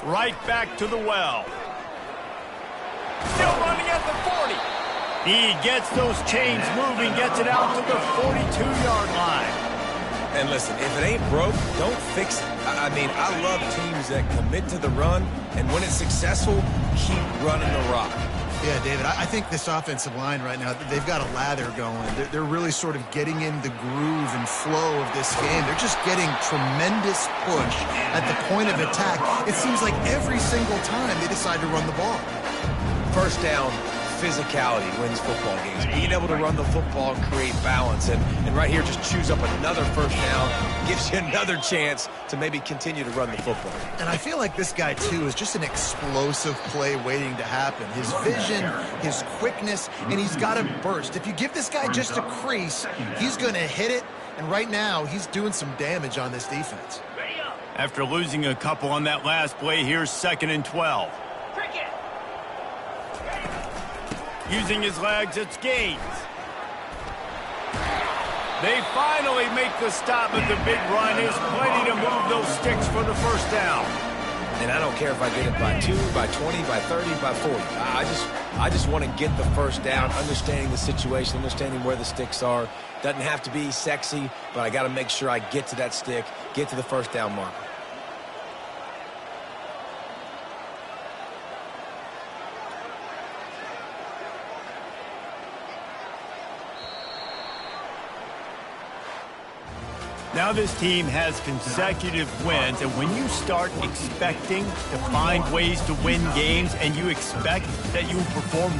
S1: Right back to the well. Still running at the 40. He gets those chains moving, gets it out to the 42-yard line.
S2: And listen, if it ain't broke, don't fix it. I mean, I love teams that commit to the run, and when it's successful, keep running the rock.
S3: Yeah, David, I think this offensive line right now, they've got a lather going. They're really sort of getting in the groove and flow of this game. They're just getting tremendous push at the point of attack. It seems like every single time they decide to run the ball.
S2: First down, physicality wins football games. Being able to run the football and create balance. And right here, just choose up another first down, gives you another chance to maybe continue to run the football.
S3: And I feel like this guy, too, is just an explosive play waiting to happen. His vision, his quickness, and he's got a burst. If you give this guy just a crease, he's going to hit it. And right now, he's doing some damage on this defense.
S1: After losing a couple on that last play, here's 2nd and 12. Using his legs, it's Gaines. They finally make the stop, but the big run is plenty to move those sticks for the first down.
S2: And I don't care if I get it by 2, by 20, by 30, by 40. I just want to get the first down, understanding the situation, understanding where the sticks are. Doesn't have to be sexy, but I got to make sure I get to that stick, get to the first down marker.
S1: Now this team has consecutive wins, and when you start expecting to find ways to win games and you expect that you will perform